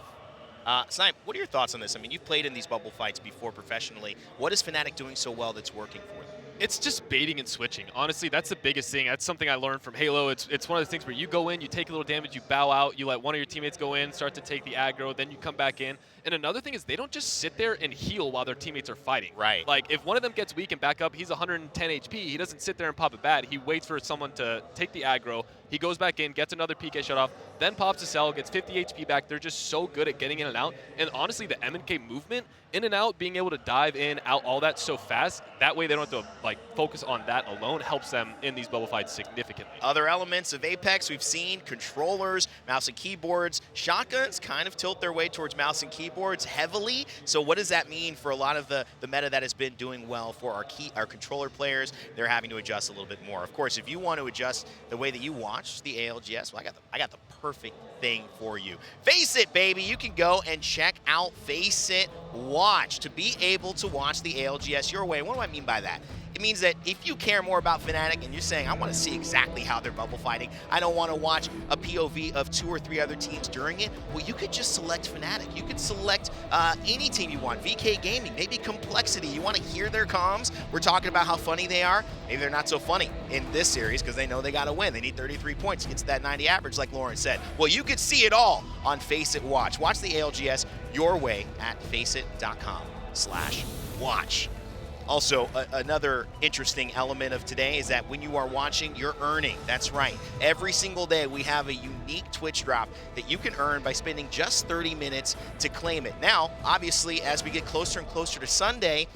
Snipe, what are your thoughts on this? I mean, you've played in these bubble fights before professionally. What is Fnatic doing so well that's working for them? It's just baiting and switching. Honestly, that's the biggest thing. That's something I learned from Halo. It's one of the things where you go in, you take a little damage, you bow out, you let one of your teammates go in, start to take the aggro, then you come back in. And another thing is they don't just sit there and heal while their teammates are fighting. Right. Like, if one of them gets weak and back up, he's 110 HP. He doesn't sit there and pop a bat. He waits for someone to take the aggro. He goes back in, gets another PK shut off, then pops a cell, gets 50 HP back. They're just so good at getting in and out. And honestly, the M&K movement, in and out, being able to dive in, out, all that so fast, that way they don't have to focus on that alone, helps them in these bubble fights significantly. Other elements of Apex we've seen: controllers, mouse and keyboards. Shotguns kind of tilt their way towards mouse and keyboards heavily. So what does that mean for a lot of the meta that has been doing well for our controller players? They're having to adjust a little bit more. Of course, if you want to adjust the way that you watch the ALGS, well, I got the perfect thing for you. Face It, baby. You can go and check out Face It Watch to be able to watch the ALGS your way. What do I mean by that? It means that if you care more about Fnatic and you're saying, I want to see exactly how they're bubble fighting, I don't want to watch a POV of 2 or 3 other teams during it, well, you could just select Fnatic. You could select any team you want. VK Gaming, maybe Complexity. You want to hear their comms? We're talking about how funny they are. Maybe they're not so funny in this series because they know they got to win. They need 33 points to get to that 90 average, like Lauren said. Well, you could see it all on Face It Watch. Watch the ALGS your way at faceit.com/watch. Also, another interesting element of today is that when you are watching, you're earning. That's right. Every single day, we have a unique Twitch drop that you can earn by spending just 30 minutes to claim it. Now, obviously, as we get closer and closer to Sunday,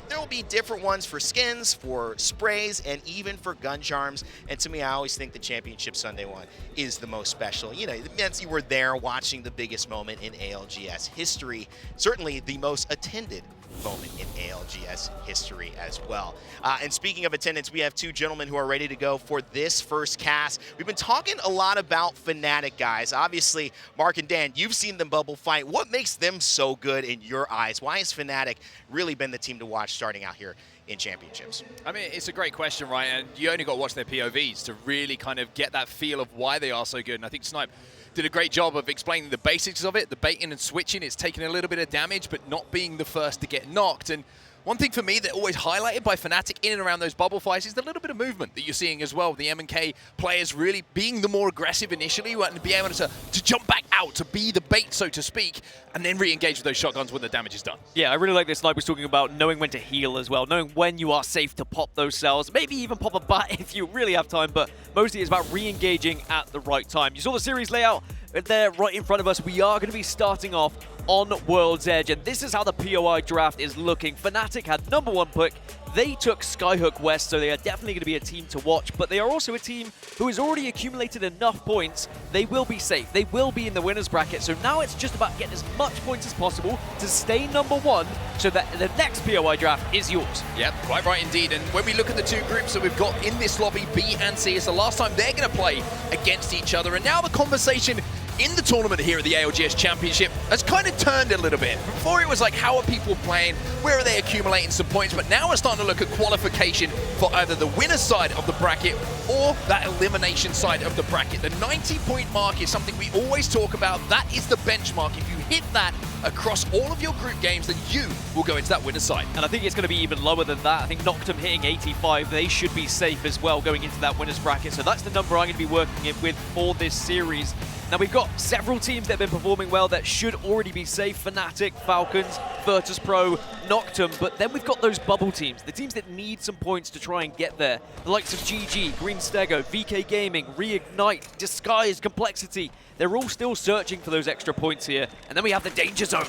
there will be different ones for skins, for sprays, and even for gun charms. And to me, I always think the Championship Sunday one is the most special. It means you were there watching the biggest moment in ALGS history, certainly the most attended moment in ALGS history as well. And speaking of attendance, we have two gentlemen who are ready to go for this first cast. We've been talking a lot about Fnatic, guys. Obviously, Mark and Dan, you've seen them bubble fight. What makes them so good in your eyes? Why has Fnatic really been the team to watch starting out here in championships? I mean, it's a great question, right? And you only got to watch their POVs to really kind of get that feel of why they are so good. And I think Snipe did a great job of explaining the basics of it, the baiting and switching. It's taking a little bit of damage, but not being the first to get knocked. And one thing for me that always highlighted by Fnatic in and around those bubble fights is the little bit of movement that you're seeing as well. The M&K players really being the more aggressive initially and be able to jump back out, to be the bait, so to speak, and then re-engage with those shotguns when the damage is done. Yeah, I really like this. Like was talking about knowing when to heal as well, knowing when you are safe to pop those cells, maybe even pop a bat if you really have time, but mostly it's about re-engaging at the right time. You saw the series layout there right in front of us. We are going to be starting off on World's Edge, and this is how the POI draft is looking. Fnatic had #1 pick. They took Skyhook West, so they are definitely going to be a team to watch, but they are also a team who has already accumulated enough points. They will be safe. They will be in the winner's bracket, so now it's just about getting as much points as possible to stay #1 so that the next POI draft is yours. Yep, quite right indeed. And when we look at the two groups that we've got in this lobby, B and C, it's the last time they're going to play against each other. And now the conversation in the tournament here at the ALGS Championship has kind of turned a little bit. Before it was like, how are people playing? Where are they accumulating some points? But now we're starting to look at qualification for either the winner's side of the bracket or that elimination side of the bracket. The 90-point mark is something we always talk about. That is the benchmark. If you hit that across all of your group games, then you will go into that winner's side. And I think it's going to be even lower than that. I think Noctum hitting 85, they should be safe as well going into that winner's bracket. So that's the number I'm going to be working with for this series. Now we've got several teams that have been performing well that should already be safe. Fnatic, Falcons, Virtus.pro, Noctum, but then we've got those bubble teams, the teams that need some points to try and get there. The likes of GG, Green Stego, VK Gaming, Reignite, Disguise, Complexity. They're all still searching for those extra points here. And then we have the Danger Zone.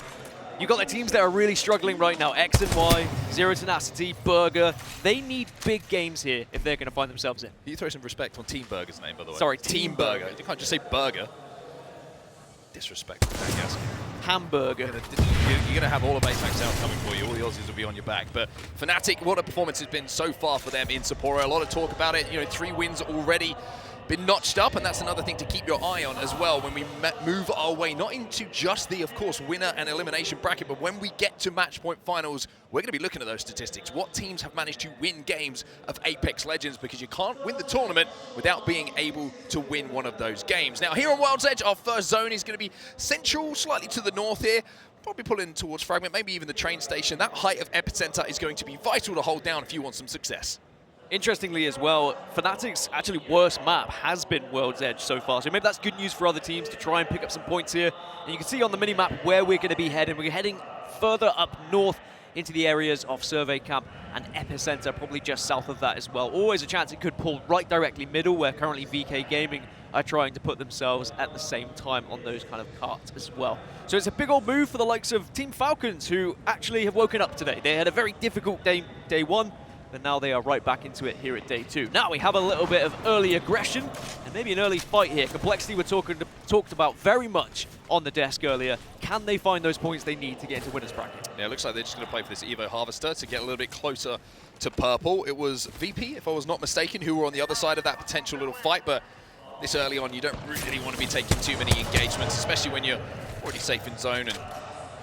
You've got the teams that are really struggling right now. X and Y, Zero Tenacity, Burger. They need big games here if they're going to find themselves in. You throw some respect on Team Burger's name, by the way. Sorry, Team Burger. You can't just say Burger. Disrespectful, I guess. Hamburger. You're going to have all of Apex out coming for you. All the Aussies will be on your back. But Fnatic, what a performance has been so far for them in Sapporo. A lot of talk about it. You know, 3 wins already been notched up, and that's another thing to keep your eye on as well when we move our way, not into just the, of course, winner and elimination bracket, but when we get to match point finals, we're going to be looking at those statistics. What teams have managed to win games of Apex Legends, because you can't win the tournament without being able to win one of those games. Now, here on World's Edge, our first zone is going to be central, slightly to the north here, probably pulling towards Fragment, maybe even the train station. That height of epicenter is going to be vital to hold down if you want some success. Interestingly as well, Fnatic's actually worst map has been World's Edge so far, so maybe that's good news for other teams to try and pick up some points here. And you can see on the mini-map where we're going to be heading. We're heading further up north into the areas of Survey Camp and Epicenter, probably just south of that as well. Always a chance it could pull right directly middle, where currently VK Gaming are trying to put themselves at the same time on those kind of carts as well. So it's a big old move for the likes of Team Falcons, who actually have woken up today. They had a very difficult day 1, but now they are right back into it here at day 2. Now we have a little bit of early aggression and maybe an early fight here. Complexity were talked about very much on the desk earlier. Can they find those points they need to get into winner's bracket? Yeah, it looks like they're just going to play for this Evo Harvester to get a little bit closer to purple. It was VP, if I was not mistaken, who were on the other side of that potential little fight, but this early on you don't really want to be taking too many engagements, especially when you're already safe in zone and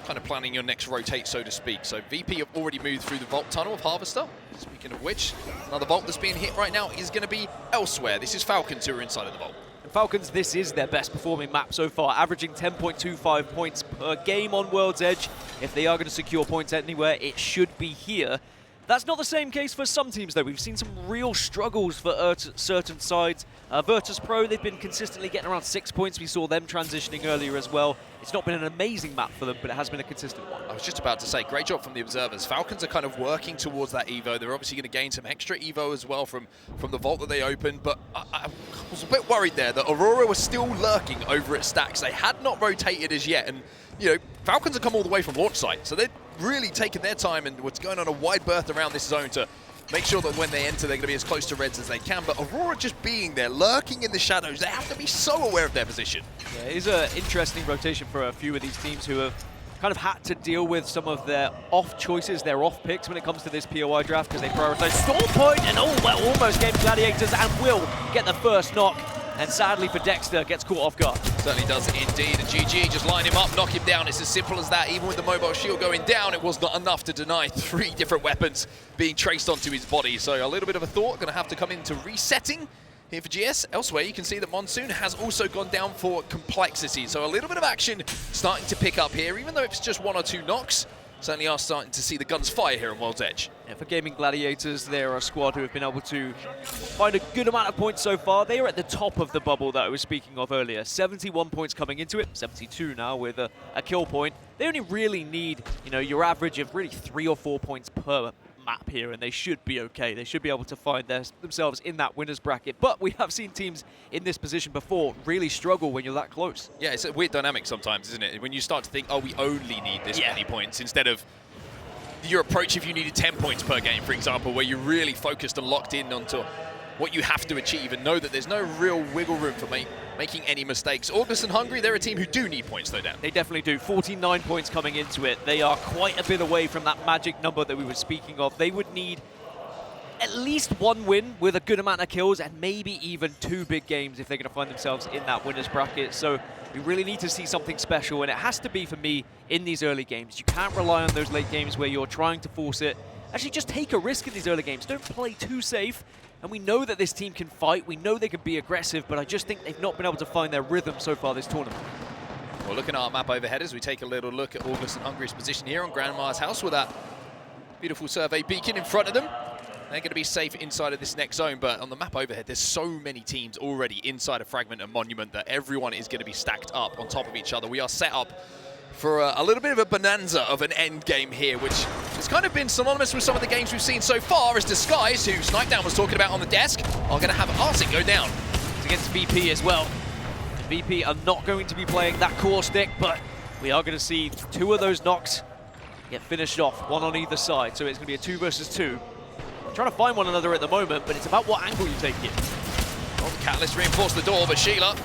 kind of planning your next rotate, so to speak. So VP have already moved through the vault tunnel of Harvester. Speaking of which, another vault that's being hit right now is going to be elsewhere. This is Falcons who are inside of the vault. And Falcons, this is their best performing map so far, averaging 10.25 points per game on World's Edge. If they are going to secure points anywhere, it should be here. That's not the same case for some teams, though. We've seen some real struggles for certain sides. Virtus.pro, they've been consistently getting around 6 points. We saw them transitioning earlier as well. It's not been an amazing map for them, but it has been a consistent one. I was just about to say, great job from the observers. Falcons are kind of working towards that Evo. They're obviously going to gain some extra Evo as well from the vault that they opened, but I was a bit worried there that Aurora was still lurking over at Stacks. They had not rotated as yet, and you know, Falcons have come all the way from launch site, so they're really taking their time and what's going on a wide berth around this zone to make sure that when they enter, they're going to be as close to Reds as they can. But Aurora just being there, lurking in the shadows, they have to be so aware of their position. Yeah, it is an interesting rotation for a few of these teams who have kind of had to deal with some of their off choices, their off picks when it comes to this POI draft because they prioritize Storm Point and almost game Gladiators and will get the first knock. And sadly for Dexter, gets caught off guard. Certainly does indeed, and GG just line him up, knock him down. It's as simple as that. Even with the mobile shield going down, it was not enough to deny 3 different weapons being traced onto his body. So a little bit of a thought, going to have to come into resetting here for GS. Elsewhere, you can see that Monsoon has also gone down for complexity. So a little bit of action starting to pick up here, even though it's just 1 or 2 knocks. Certainly are starting to see the guns fire here on World's Edge. Yeah, for Gaming Gladiators, they're a squad who have been able to find a good amount of points so far. They are at the top of the bubble that I was speaking of earlier. 71 points coming into it, 72 now with a kill point. They only really need, your average of really 3 or 4 points per map here, and they should be okay. They should be able to find themselves in that winner's bracket. But we have seen teams in this position before really struggle when you're that close. Yeah, it's a weird dynamic sometimes, isn't it? When you start to think, oh, we only need this many points, instead of your approach if you needed 10 points per game, for example, where you're really focused and locked in onto what you have to achieve and know that there's no real wiggle room for making any mistakes. ALGS and Hungary, they're a team who do need points though, Dan. They definitely do. 49 points coming into it. They are quite a bit away from that magic number that we were speaking of. They would need at least 1 win with a good amount of kills and maybe even 2 big games if they're going to find themselves in that winner's bracket. So we really need to see something special, and it has to be, for me, in these early games. You can't rely on those late games where you're trying to force it. Actually, just take a risk in these early games. Don't play too safe. And we know that this team can fight. We know they can be aggressive, but I just think they've not been able to find their rhythm so far this tournament. Well, looking at our map overhead as we take a little look at ALGS and Hungary's position here on Grandma's house with that beautiful survey beacon in front of them. They're going to be safe inside of this next zone, but on the map overhead, there's so many teams already inside of Fragment and Monument that everyone is going to be stacked up on top of each other. We are set up for a little bit of a bonanza of an end game here, which has kind of been synonymous with some of the games we've seen so far, as Disguise, who Snipedown was talking about on the desk, are going to have Arctic go down. It's against VP as well. The VP are not going to be playing that core stick, but we are going to see 2 of those knocks get finished off, 1 on either side, so it's going to be a 2 versus 2. They're trying to find one another at the moment, but it's about what angle you take it. Well, the Catalyst reinforced the door, but Sheila,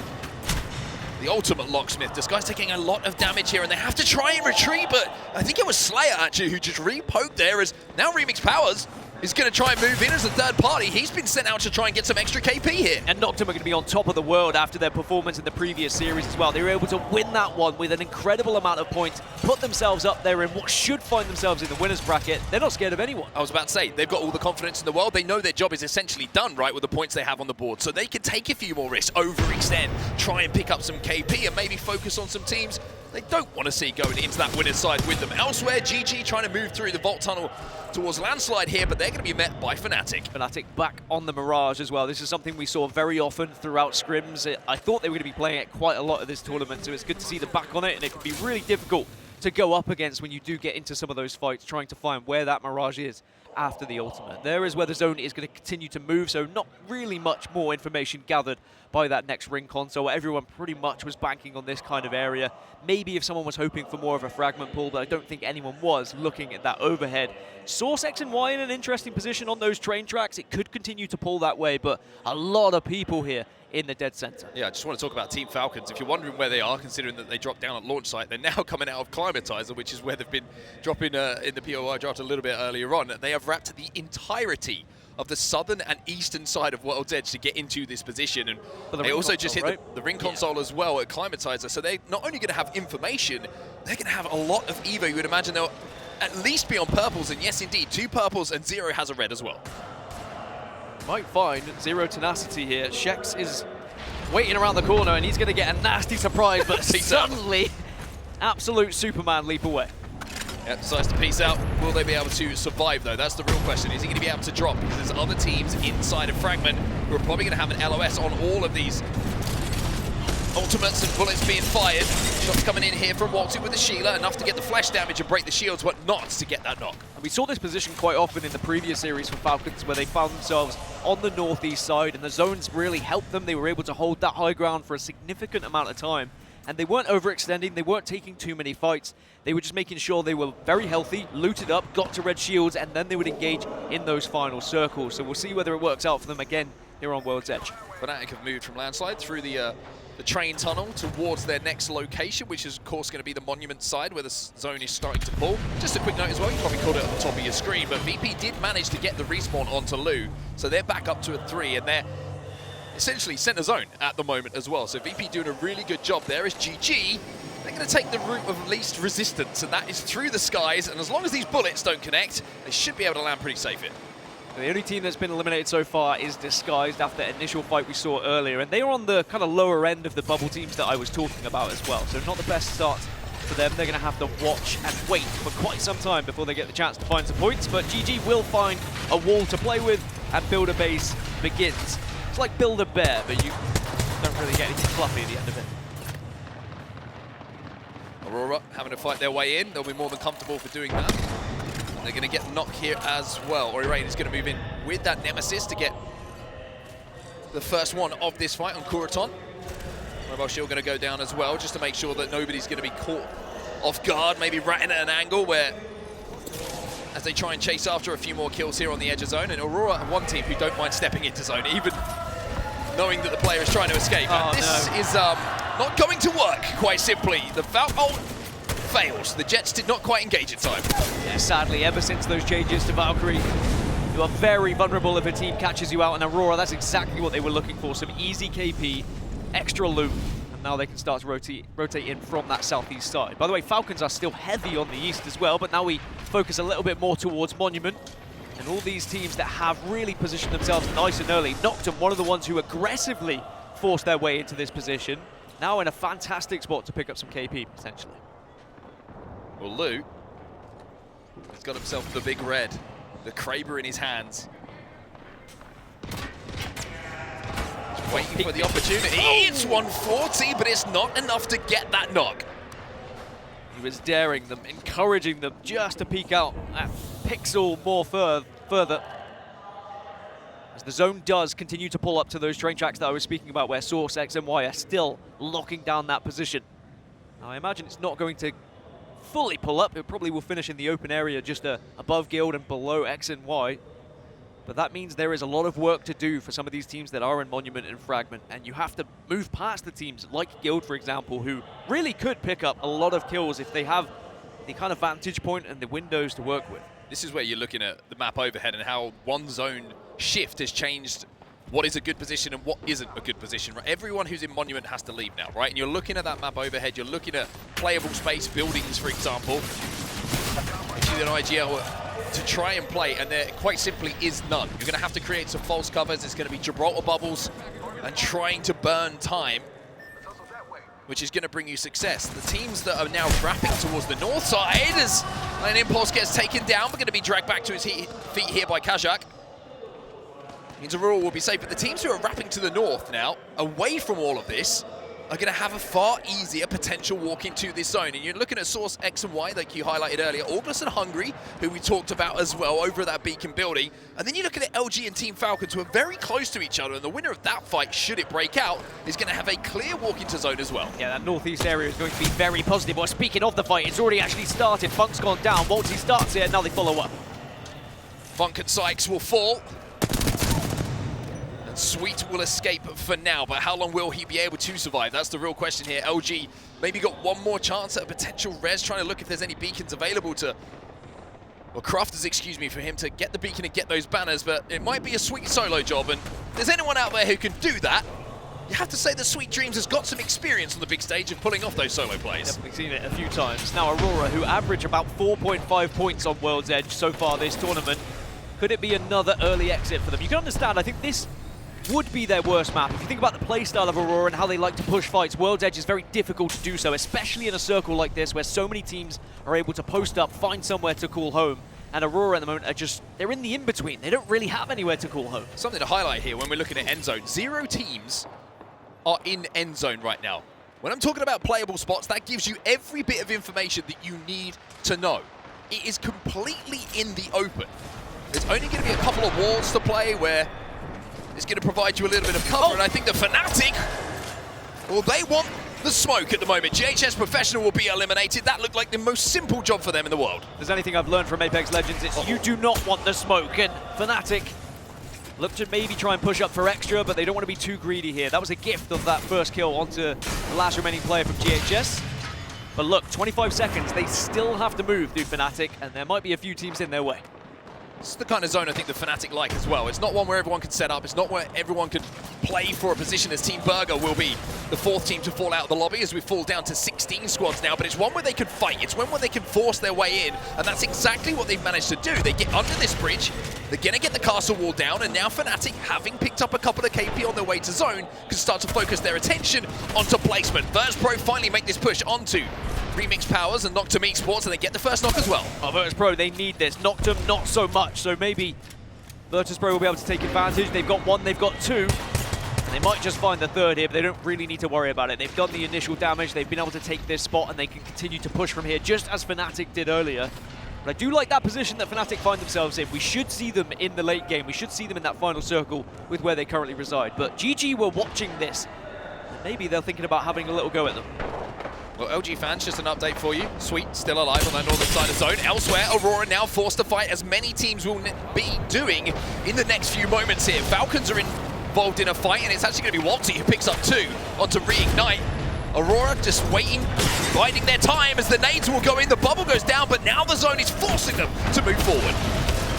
the ultimate locksmith, this guy's taking a lot of damage here, and they have to try and retreat, but I think it was Slayer, actually, who just re-poked there, as now Remix Powers is going to try and move in as a third party. He's been sent out to try and get some extra KP here. And Noctum are going to be on top of the world after their performance in the previous series as well. They were able to win that one with an incredible amount of points, put themselves up there in what should find themselves in the winner's bracket. They're not scared of anyone. I was about to say, they've got all the confidence in the world. They know their job is essentially done, right, with the points they have on the board. So they can take a few more risks, overextend, try and pick up some KP, and maybe focus on some teams they don't want to see going into that winner's side with them. Elsewhere, GG trying to move through the Vault Tunnel towards Landslide here, but they're going to be met by Fnatic. Fnatic back on the Mirage as well. This is something we saw very often throughout scrims. I thought they were going to be playing it quite a lot of this tournament, so it's good to see them back on it, and it can be really difficult to go up against when you do get into some of those fights, trying to find where that Mirage is after the ultimate. There is where the zone is going to continue to move, so not really much more information gathered by that next ring console. Everyone pretty much was banking on this kind of area. Maybe if someone was hoping for more of a fragment pool, but I don't think anyone was looking at that overhead. Source X and Y in an interesting position on those train tracks. It could continue to pull that way, but a lot of people here in the dead center. Yeah, I just want to talk about Team Falcons. If you're wondering where they are, considering that they dropped down at launch site, they're now coming out of Climatizer, which is where they've been dropping in the POI draft a little bit earlier on. They have wrapped the entirety of the southern and eastern side of World's Edge to get into this position, and they also just hit the ring console as well at Climatizer, so they're not only going to have information, they're going to have a lot of Evo. You would imagine they'll at least be on purples, and yes indeed, 2 purples and Z-o-o has a red as well. Might find Z-o-o tenacity here. Shex is waiting around the corner, and he's going to get a nasty surprise, but suddenly, absolute Superman leap away. Yeah, decides to peace out. Will they be able to survive, though? That's the real question. Is he going to be able to drop? Because there's other teams inside of Fragment who are probably going to have an LOS on all of these ultimates and bullets being fired. Shots coming in here from Walty with the Sheila, enough to get the flash damage and break the shields, but not to get that knock. And we saw this position quite often in the previous series for Falcons, where they found themselves on the northeast side, and the zones really helped them. They were able to hold that high ground for a significant amount of time. And they weren't overextending, they weren't taking too many fights. They were just making sure they were very healthy, looted up, got to red shields, and then they would engage in those final circles. So we'll see whether it works out for them again here on World's Edge. Fnatic have moved from Landslide through the the train tunnel towards their next location, which is of course going to be the monument side where the zone is starting to pull. Just a quick note as well, you probably caught it at the top of your screen, but VP did manage to get the respawn onto Lou, so they're back up to a 3, and they're essentially center zone at the moment as well. So VP doing a really good job there. As GG, they're going to take the route of least resistance, and that is through the skies, and as long as these bullets don't connect, they should be able to land pretty safe here. The only team that's been eliminated so far is Disguised after the initial fight we saw earlier, and they are on the kind of lower end of the bubble teams that I was talking about as well, so not the best start for them. They're going to have to watch and wait for quite some time before they get the chance to find some points, but GG will find a wall to play with, and Build a Base begins. It's like Build a Bear, but you don't really get anything fluffy at the end of it. Aurora having to fight their way in. They'll be more than comfortable for doing that. They're going to get knock here as well. Orirain is going to move in with that Nemesis to get the first one of this fight on Kuroton. Mobile Shield going to go down as well, just to make sure that nobody's going to be caught off guard, maybe right in at an angle where, as they try and chase after a few more kills here on the edge of zone. And Aurora are one team who don't mind stepping into zone, even knowing that the player is trying to escape. Oh, and this is not going to work, quite simply. The Falcon fails. The Jets did not quite engage in time. Yeah, sadly, ever since those changes to Valkyrie, you are very vulnerable if a team catches you out. And Aurora, that's exactly what they were looking for. Some easy KP, extra loot, and now they can start to rotate in from that southeast side. By the way, Falcons are still heavy on the east as well, but now we focus a little bit more towards Monument. And all these teams that have really positioned themselves nice and early. Noctum, one of the ones who aggressively forced their way into this position, now in a fantastic spot to pick up some KP, potentially. Well, Lou has got himself the big red, the Kraber in his hands. Just waiting for the opportunity. It's 140, but it's not enough to get that knock. He was daring them, encouraging them just to peek out that pixel more further. As the zone does continue to pull up to those train tracks that I was speaking about, where Source, X, and Y are still locking down that position. Now, I imagine it's not going to fully pull up. It probably will finish in the open area just above Guild and below X and Y. But that means there is a lot of work to do for some of these teams that are in Monument and Fragment, and you have to move past the teams like Guild, for example, who really could pick up a lot of kills if they have the kind of vantage point and the windows to work with. This is where you're looking at the map overhead and how one zone shift has changed what is a good position and what isn't a good position. Right? Everyone who's in Monument has to leave now, right? And you're looking at that map overhead, you're looking at playable space, buildings, for example. Actually, an IGL to try and play, and there quite simply is none. You're going to have to create some false covers. It's going to be Gibraltar bubbles and trying to burn time, which is going to bring you success. The teams that are now wrapping towards the north side as an Impulse gets taken down, but going to be dragged back to his feet here by Kajak. Means Aurora will be safe, but the teams who are wrapping to the north now, away from all of this, are going to have a far easier potential walk into this zone. And you're looking at Source, X, and Y, like you highlighted earlier. August and Hungry, who we talked about as well, over at that Beacon building. And then you're looking at LG and Team Falcons, who are very close to each other. And the winner of that fight, should it break out, is going to have a clear walk into zone as well. Yeah, that northeast area is going to be very positive. Well, speaking of the fight, it's already actually started. Funk's gone down. Waltzy starts here, now they follow up. Funk and Sykes will fall. Sweet will escape for now, but how long will he be able to survive? That's the real question here. LG maybe got one more chance at a potential res, trying to look if there's any beacons available to, or crafters, excuse me, for him to get the beacon and get those banners, but it might be a Sweet solo job, and if there's anyone out there who can do that, you have to say that Sweet Dreams has got some experience on the big stage of pulling off those solo plays. Definitely seen it a few times. Now Aurora, who average about 4.5 points on World's Edge so far this tournament, could it be another early exit for them? You can understand, I think this would be their worst map. If you think about the playstyle of Aurora and how they like to push fights, World's Edge is very difficult to do so, especially in a circle like this where so many teams are able to post up, find somewhere to call home. And Aurora at the moment are just, they're in the in-between. They don't really have anywhere to call home. Something to highlight here when we're looking at end zone. 0 teams are in end zone right now. When I'm talking about playable spots, that gives you every bit of information that you need to know. It is completely in the open. There's only going to be a couple of walls to play where it's going to provide you a little bit of cover, and I think the Fnatic, well, they want the smoke at the moment. GHS Professional will be eliminated. That looked like the most simple job for them in the world. If there's anything I've learned from Apex Legends, it's you do not want the smoke, and Fnatic Look to maybe try and push up for extra, but they don't want to be too greedy here. That was a gift of that first kill onto the last remaining player from GHS. But look, 25 seconds, they still have to move, do Fnatic, and there might be a few teams in their way. This is the kind of zone I think the Fnatic like as well. It's not one where everyone can set up. It's not where everyone can play for a position, as Team Burger will be the 4th team to fall out of the lobby as we fall down to 16 squads now. But it's one where they can fight. It's one where they can force their way in. And that's exactly what they've managed to do. They get under this bridge. They're going to get the castle wall down. And now Fnatic, having picked up a couple of KP on their way to zone, can start to focus their attention onto placement. Virtus.pro finally make this push onto Remix Powers and Noctum Esports, and they get the first knock as well. Oh, Virtus.pro, they need this. Noctum, not so much. So maybe Virtus.pro will be able to take advantage. They've got 1, they've got 2. And they might just find the 3rd here, but they don't really need to worry about it. They've done the initial damage. They've been able to take this spot, and they can continue to push from here, just as Fnatic did earlier. But I do like that position that Fnatic find themselves in. We should see them in the late game. We should see them in that final circle with where they currently reside. But GG were watching this, and maybe they're thinking about having a little go at them. Well, LG fans, just an update for you. Sweet still alive on that northern side of zone. Elsewhere, Aurora now forced to fight, as many teams will be doing in the next few moments here. Falcons are involved in a fight, and it's actually going to be Walty who picks up 2 onto Reignite. Aurora just waiting, biding their time as the nades will go in. The bubble goes down, but now the zone is forcing them to move forward.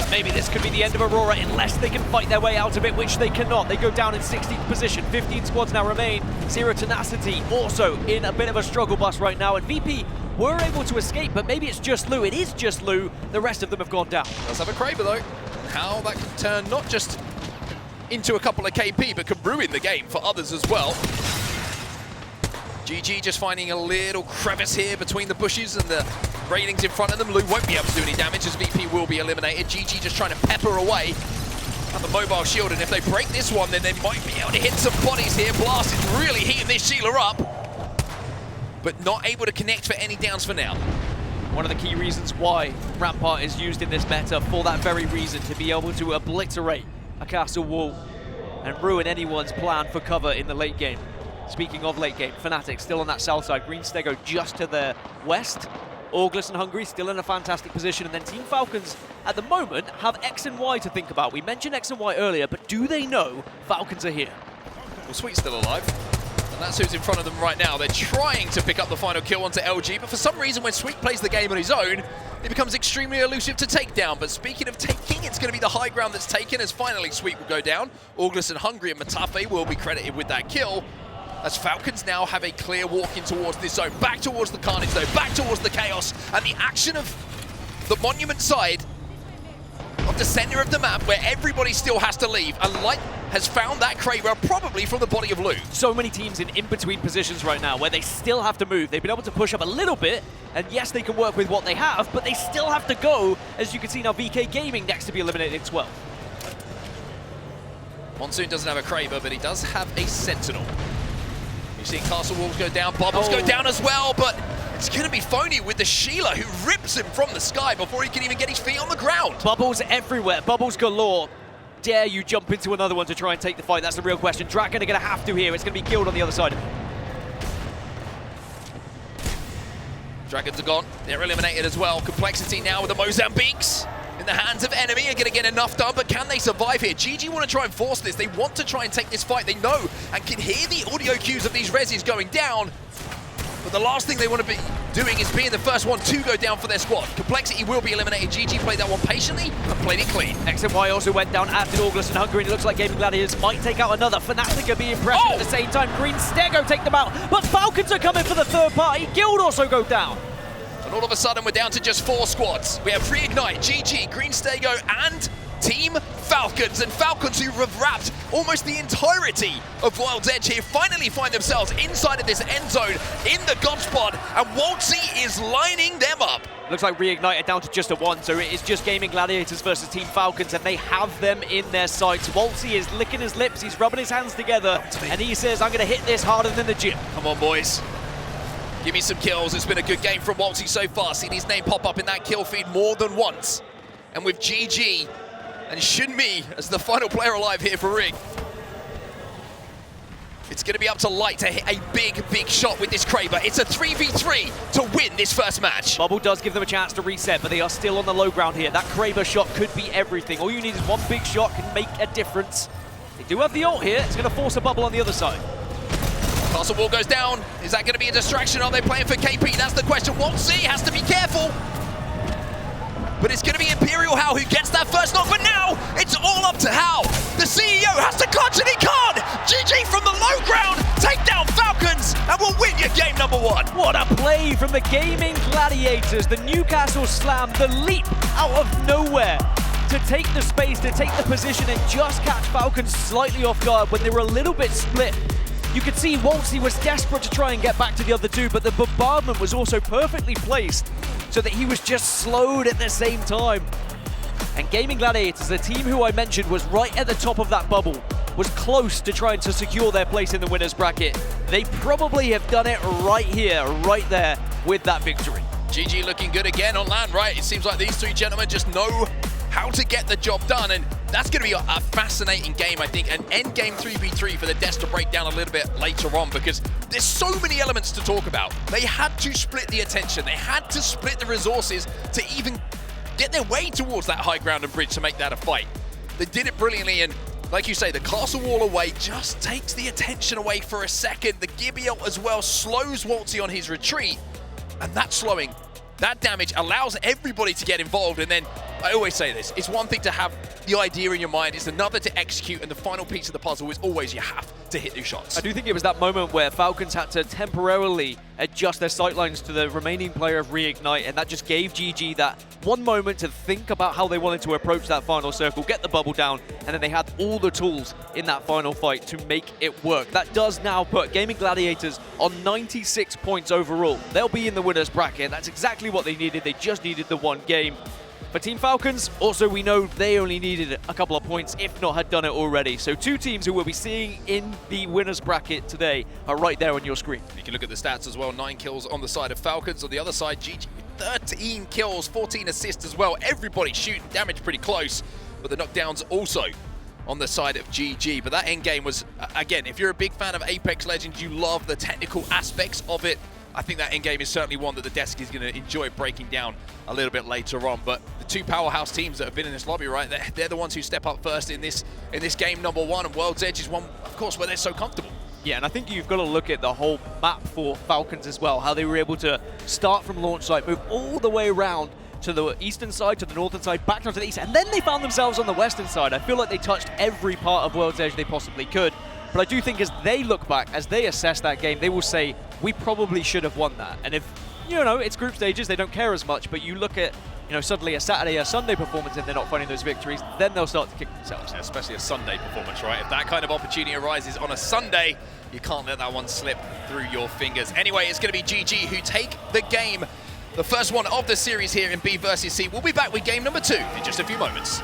Maybe this could be the end of Aurora unless they can fight their way out of it, which they cannot. They go down in 16th position. 15 squads now remain. Zero Tenacity also in a bit of a struggle bus right now. And VP were able to escape, but maybe it's just Lou. It is just Lou. The rest of them have gone down. Does have a Kraber though. How that can turn not just into a couple of KP, but can ruin the game for others as well. GG just finding a little crevice here between the bushes and the railings in front of them. Lou won't be able to do any damage as VP will be eliminated. GG just trying to pepper away at the mobile shield, and if they break this one, then they might be able to hit some bodies here. Blast is really heating this Sheila up, but not able to connect for any downs for now. One of the key reasons why Rampart is used in this meta, for that very reason, to be able to obliterate a castle wall and ruin anyone's plan for cover in the late game. Speaking of late game, Fnatic still on that south side. Green Stego just to their west. ALGS and Hungary still in a fantastic position. And then Team Falcons, at the moment, have X and Y to think about. We mentioned X and Y earlier, but do they know Falcons are here? Well, Sweet's still alive. And that's who's in front of them right now. They're trying to pick up the final kill onto LG, but for some reason, when Sweet plays the game on his own, it becomes extremely elusive to take down. But speaking of taking, it's going to be the high ground that's taken, as finally Sweet will go down. ALGS and Hungary and Matafe will be credited with that kill, as Falcons now have a clear walk in towards this zone, back towards the Carnage though, back towards the Chaos, and the action of the Monument side of the center of the map where everybody still has to leave, and Light has found that Kraber probably from the body of Lou. So many teams in between positions right now where they still have to move. They've been able to push up a little bit, and yes, they can work with what they have, but they still have to go. As you can see now, VK Gaming next to be eliminated in 12. Monsoon doesn't have a Kraber, but he does have a Sentinel. You're seeing castle walls go down, bubbles go down as well, but it's going to be Phony with the Sheila, who rips him from the sky before he can even get his feet on the ground. Bubbles everywhere, bubbles galore. Dare you jump into another one to try and take the fight? That's the real question. Dragon are going to have to here. It's going to be killed on the other side. Dragons are gone. They're eliminated as well. Complexity now with the Mozambiques in the hands of enemy are going to get enough done, but can they survive here? GG want to try and force this. They want to try and take this fight. They know and can hear the audio cues of these resis going down, but the last thing they want to be doing is being the first one to go down for their squad. Complexity will be eliminated. GG played that one patiently and played it clean. X and Y also went down after ALGS and Hungary, and it looks like Gaming Gladiators might take out another. Fnatic are being pressured at the same time. Green Stego take them out, but Falcons are coming for the third party. Guild also go down. And all of a sudden, we're down to just 4 squads. We have Reignite, GG, Green Stego, and Team Falcons. And Falcons, who have wrapped almost the entirety of Wild's Edge here, finally find themselves inside of this end zone in the God spot, and Waltzy is lining them up. Looks like Reignite are down to just a 1, so it is just Gaming Gladiators versus Team Falcons, and they have them in their sights. Waltzy is licking his lips, he's rubbing his hands together, and he says, I'm going to hit this harder than the gym. Come on, boys. Give me some kills. It's been a good game from Waltzy so far. Seen his name pop up in that kill feed more than once. And with GG and Shinmi as the final player alive here for Rig. It's going to be up to Light to hit a big shot with this Kraber. It's a 3v3 to win this first match. Bubble does give them a chance to reset, but they are still on the low ground here. That Kraber shot could be everything. All you need is one big shot, can make a difference. They do have the ult here. It's going to force a Bubble on the other side. Castle Wall goes down. Is that going to be a distraction? Are they playing for KP? That's the question. Waltzy has to be careful. But it's going to be Imperial Hao who gets that first knock. But now it's all up to Hao. The CEO has to clutch and he can't. GG from the low ground. Take down Falcons and we'll win your game number 1. What a play from the Gaming Gladiators. The Newcastle Slam, the leap out of nowhere to take the space, to take the position and just catch Falcons slightly off guard when they were a little bit split. You could see Waltzy was desperate to try and get back to the other two, but the bombardment was also perfectly placed so that he was just slowed at the same time. And Gaming Gladiators, the team who I mentioned was right at the top of that bubble, was close to trying to secure their place in the winner's bracket. They probably have done it right here, right there, with that victory. GG looking good again on land, right? It seems like these three gentlemen just know how to get the job done, and that's going to be a fascinating game, I think, an end game 3v3 for the Des to break down a little bit later on, because there's so many elements to talk about. They had to split the attention, they had to split the resources to even get their way towards that high ground and bridge to make that a fight. They did it brilliantly, and like you say, the castle wall away just takes the attention away for a second. The Gibby ult as well slows Waltzy on his retreat, and that slowing, that damage allows everybody to get involved. And then, I always say this, it's one thing to have the idea in your mind, it's another to execute, and the final piece of the puzzle is always you have to hit new shots. I do think it was that moment where Falcons had to temporarily adjust their sightlines to the remaining player of Reignite, and that just gave GG that one moment to think about how they wanted to approach that final circle, get the bubble down, and then they had all the tools in that final fight to make it work. That does now put Gaming Gladiators on 96 points overall. They'll be in the winner's bracket. That's exactly what they needed. They just needed the one game. For Team Falcons, also we know they only needed a couple of points, if not had done it already. So two teams who we'll be seeing in the winner's bracket today are right there on your screen. You can look at the stats as well, 9 kills on the side of Falcons. On the other side, GG, 13 kills, 14 assists as well. Everybody shooting damage pretty close, but the knockdowns also on the side of GG. But that end game was, again, if you're a big fan of Apex Legends, you love the technical aspects of it, I think that endgame is certainly one that the desk is going to enjoy breaking down a little bit later on. But the two powerhouse teams that have been in this lobby, right, they're the ones who step up first in this game number 1, and World's Edge is one, of course, where they're so comfortable. Yeah, and I think you've got to look at the whole map for Falcons as well, how they were able to start from launch site, move all the way around to the eastern side, to the northern side, back down to the east, and then they found themselves on the western side. I feel like they touched every part of World's Edge they possibly could. But I do think as they look back, as they assess that game, they will say, we probably should have won that. And if, you know, it's group stages, they don't care as much, but you look at, you know, suddenly a Saturday or Sunday performance and they're not finding those victories, then they'll start to kick themselves. Yeah, especially a Sunday performance, right? If that kind of opportunity arises on a Sunday, you can't let that one slip through your fingers. Anyway, it's going to be GG who take the game, the first one of the series here in B versus C. We'll be back with game number 2 in just a few moments.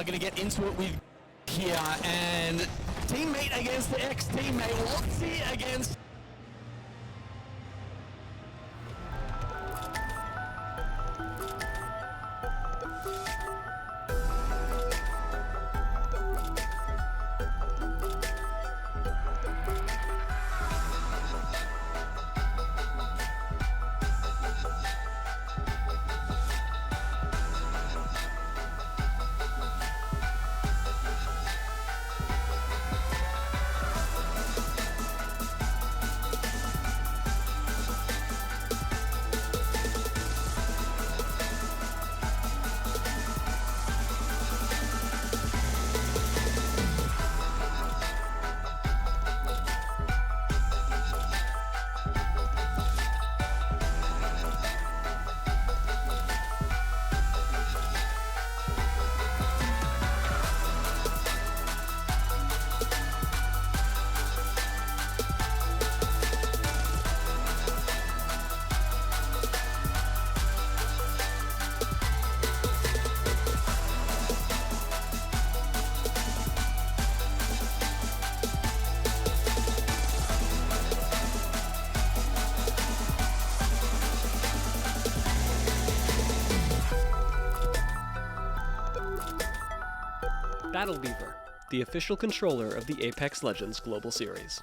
Gonna get into it with here, and teammate against the ex-teammate. Waltzy against... Battle Beaver, the official controller of the Apex Legends Global Series.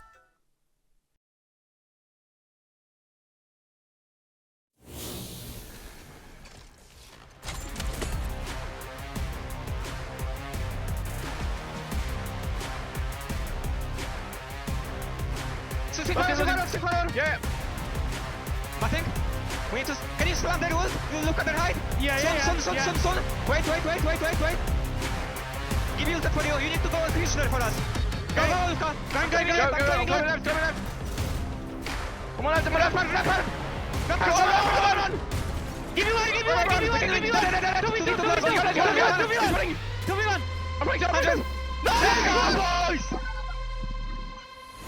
Yeah. I think we need to. Can you stand there? Look at the height. Son. Wait. Give you the for you. You need to go Krishna for us. Go, Luka. Go left. Come on, left. Run. Give me one. 2v1. I'm breaking. Nice!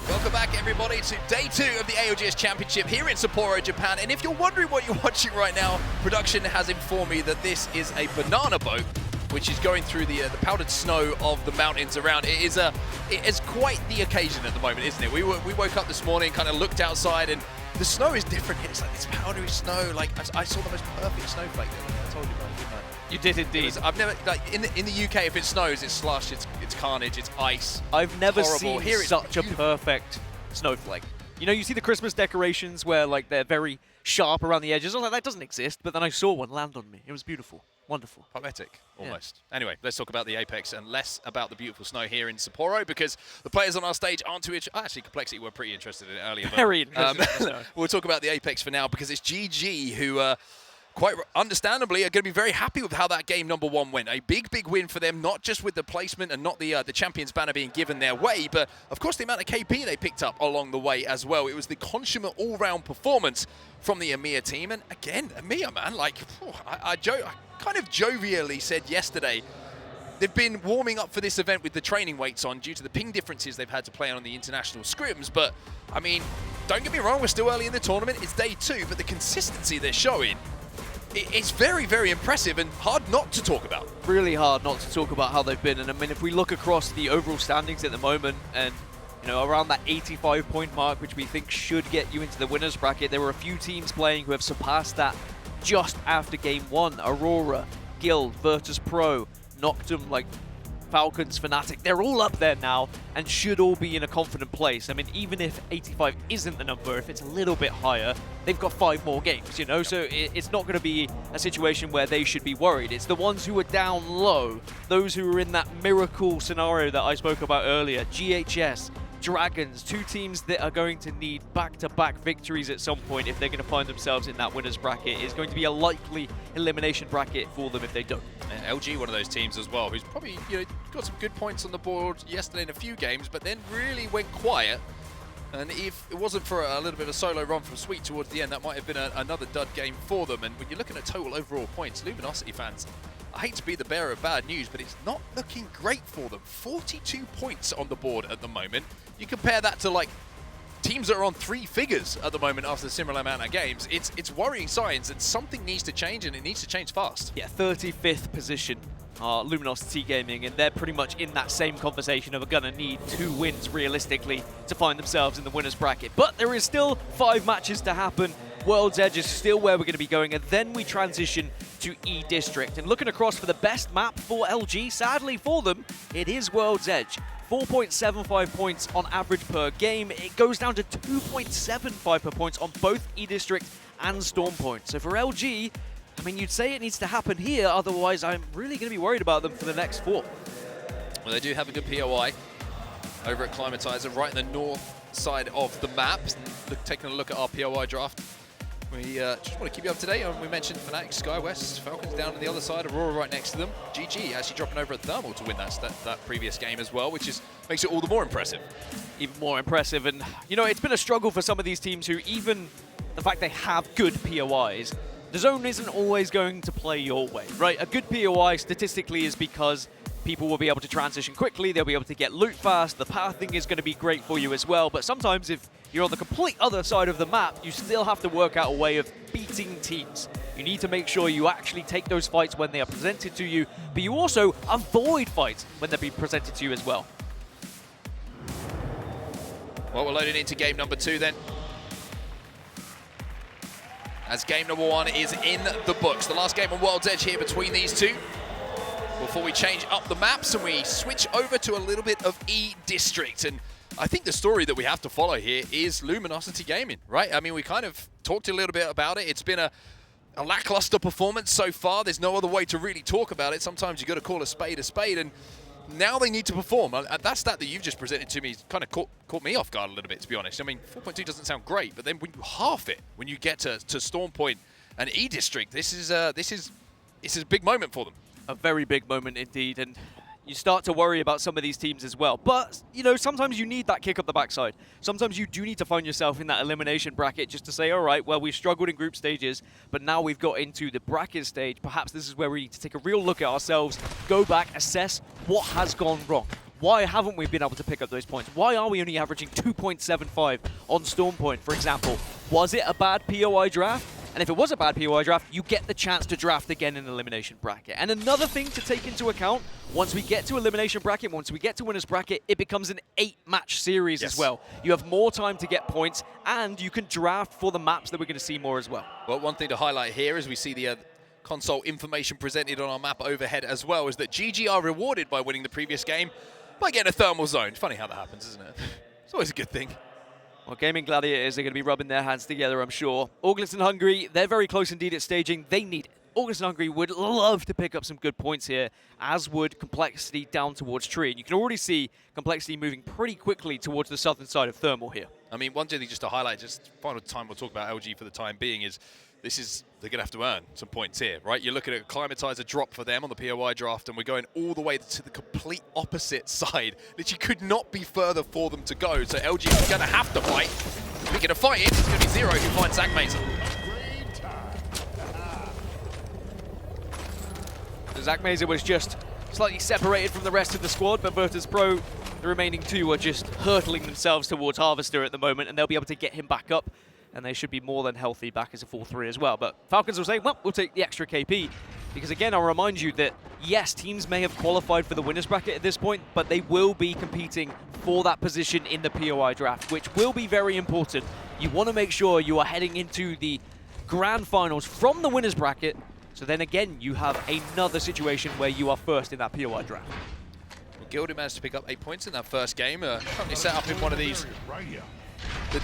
Welcome back, everybody, to day 2 of the ALGS Championship here in Sapporo, Japan. And if you're wondering what you're watching right now, production has informed me that this is a banana boat, which is going through the powdered snow of the mountains around. It is quite the occasion at the moment, isn't it? We woke up this morning, kind of looked outside, and the snow is different. It's like this powdery snow. Like I saw the most perfect snowflake the other day. I told you about it, didn't I? You did indeed. I've never, like, in the UK, if it snows, it's slush, it's carnage, it's ice. I've never horrible. seen Here it's such a perfect snowflake. You know, you see the Christmas decorations where like they're very sharp around the edges. I was like, that doesn't exist, but then I saw one land on me. It was beautiful. Wonderful. Poetic, almost. Yeah. Anyway, let's talk about the Apex and less about the beautiful snow here in Sapporo, because the players on our stage aren't too interested. Actually, Complexity were pretty interested in it earlier. Very interested. We'll talk about the Apex for now, because it's GG who quite understandably are going to be very happy with how that game number 1 went. A big win for them, not just with the placement and not the Champions banner being given their way, but of course the amount of KP they picked up along the way as well. It was the consummate all-round performance from the EMEA team. And again, EMEA, man, like, I kind of jovially said yesterday, they've been warming up for this event with the training weights on due to the ping differences they've had to play on the international scrims. But, I mean, don't get me wrong, we're still early in the tournament. It's day 2, but the consistency they're showing, it's very impressive and hard not to talk about. Really hard not to talk about how they've been. And I mean, if we look across the overall standings at the moment, and you know, around that 85-point mark, which we think should get you into the winners bracket, there were a few teams playing who have surpassed that just after game 1. Aurora, Guild, Virtus Pro, Noctum, like Falcons, Fnatic, they're all up there now and should all be in a confident place. I mean, even if 85 isn't the number, if it's a little bit higher, they've got 5 more games, you know? So it's not going to be a situation where they should be worried. It's the ones who are down low, those who are in that miracle scenario that I spoke about earlier, GHS, Dragons, 2 teams that are going to need back-to-back victories at some point if they're going to find themselves in that winners bracket. It's going to be a likely elimination bracket for them if they don't. And LG, one of those teams as well, who's probably got some good points on the board yesterday in a few games, but then really went quiet. And if it wasn't for a little bit of a solo run from Sweet towards the end, that might have been another dud game for them. And when you're looking at total overall points, Luminosity fans, I hate to be the bearer of bad news, but it's not looking great for them. 42 points on the board at the moment. You compare that to like teams that are on 3 figures at the moment after a similar amount of games. It's worrying signs, and something needs to change, and it needs to change fast. Yeah, 35th position are Luminosity Gaming, and they're pretty much in that same conversation of gonna need 2 wins realistically to find themselves in the winners bracket. But there is still 5 matches to happen. World's Edge is still where we're going to be going, and then we transition to E-District. And looking across for the best map for LG, sadly for them, it is World's Edge. 4.75 points on average per game. It goes down to 2.75 per points on both E-District and Storm Point. So for LG, I mean, you'd say it needs to happen here, otherwise I'm really going to be worried about them for the next 4. Well, they do have a good POI over at Climatizer, right in the north side of the map. Taking a look at our POI draft, we just want to keep you up to date. We mentioned Fnatic, SkyWest, Falcons down on the other side, Aurora right next to them. GG actually dropping over at Thermal to win that previous game as well, which makes it all the more impressive. Even more impressive. And, you know, it's been a struggle for some of these teams who, even the fact they have good POIs, the zone isn't always going to play your way, right? A good POI statistically is because people will be able to transition quickly, they'll be able to get loot fast, the pathing is going to be great for you as well, but sometimes if you're on the complete other side of the map, you still have to work out a way of beating teams. You need to make sure you actually take those fights when they are presented to you, but you also avoid fights when they're being presented to you as well. Well, we're loading into game number 2 then, as game number 1 is in the books. The last game on World's Edge here between these two. before we change up the maps and we switch over to a little bit of E District. And I think the story that we have to follow here is Luminosity Gaming, right? I mean, we kind of talked a little bit about it. It's been a lackluster performance so far. There's no other way to really talk about it. Sometimes you got to call a spade, and now they need to perform. That stat that you've just presented to me kind of caught me off guard a little bit, to be honest. I mean, 4.2 doesn't sound great, but then when you half it, when you get to Storm Point and E District, this is a big moment for them. A very big moment indeed, and you start to worry about some of these teams as well. But, you know, sometimes you need that kick up the backside. Sometimes you do need to find yourself in that elimination bracket just to say, all right, well, we've struggled in group stages, but now we've got into the bracket stage. Perhaps this is where we need to take a real look at ourselves, go back, assess what has gone wrong. Why haven't we been able to pick up those points? Why are we only averaging 2.75 on Storm Point, for example? Was it a bad POI draft? And if it was a bad POI draft, you get the chance to draft again in elimination bracket. And another thing to take into account, once we get to elimination bracket, once we get to winners bracket, it becomes an 8-match series as well. You have more time to get points, and you can draft for the maps that we're going to see more as well. Well, one thing to highlight here is we see the console information presented on our map overhead as well, is that GG are rewarded by winning the previous game by getting a thermal zone. It's funny how that happens, isn't it? It's always a good thing. Well, Gaming Gladiators are going to be rubbing their hands together, I'm sure. ALGS and Hungary, they're very close indeed at staging. They need it. ALGS and Hungary would love to pick up some good points here, as would Complexity down towards Tree. And you can already see Complexity moving pretty quickly towards the southern side of Thermal here. I mean, one thing just to highlight, just final time we'll talk about LG for the time being, is they're going to have to earn some points here, right? You're looking at a Climatizer drop for them on the POI draft, and we're going all the way to the complete opposite side. Literally could not be further for them to go. So LG is going to have to fight. Speaking of fighting, it's going to be z-o-o who finds z-o-o-m. So z-o-o-m was just slightly separated from the rest of the squad, but Virtus Pro, the remaining two, are just hurtling themselves towards Harvester at the moment, and they'll be able to get him back up. And they should be more than healthy back as a 4-3 as well. But Falcons will say, well, we'll take the extra KP. Because again, I'll remind you that, yes, teams may have qualified for the winners bracket at this point, but they will be competing for that position in the POI draft, which will be very important. You want to make sure you are heading into the grand finals from the winners bracket. So then again, you have another situation where you are first in that POI draft. Well, Gildy managed to pick up 8 points in that first game. Currently set up in one of these...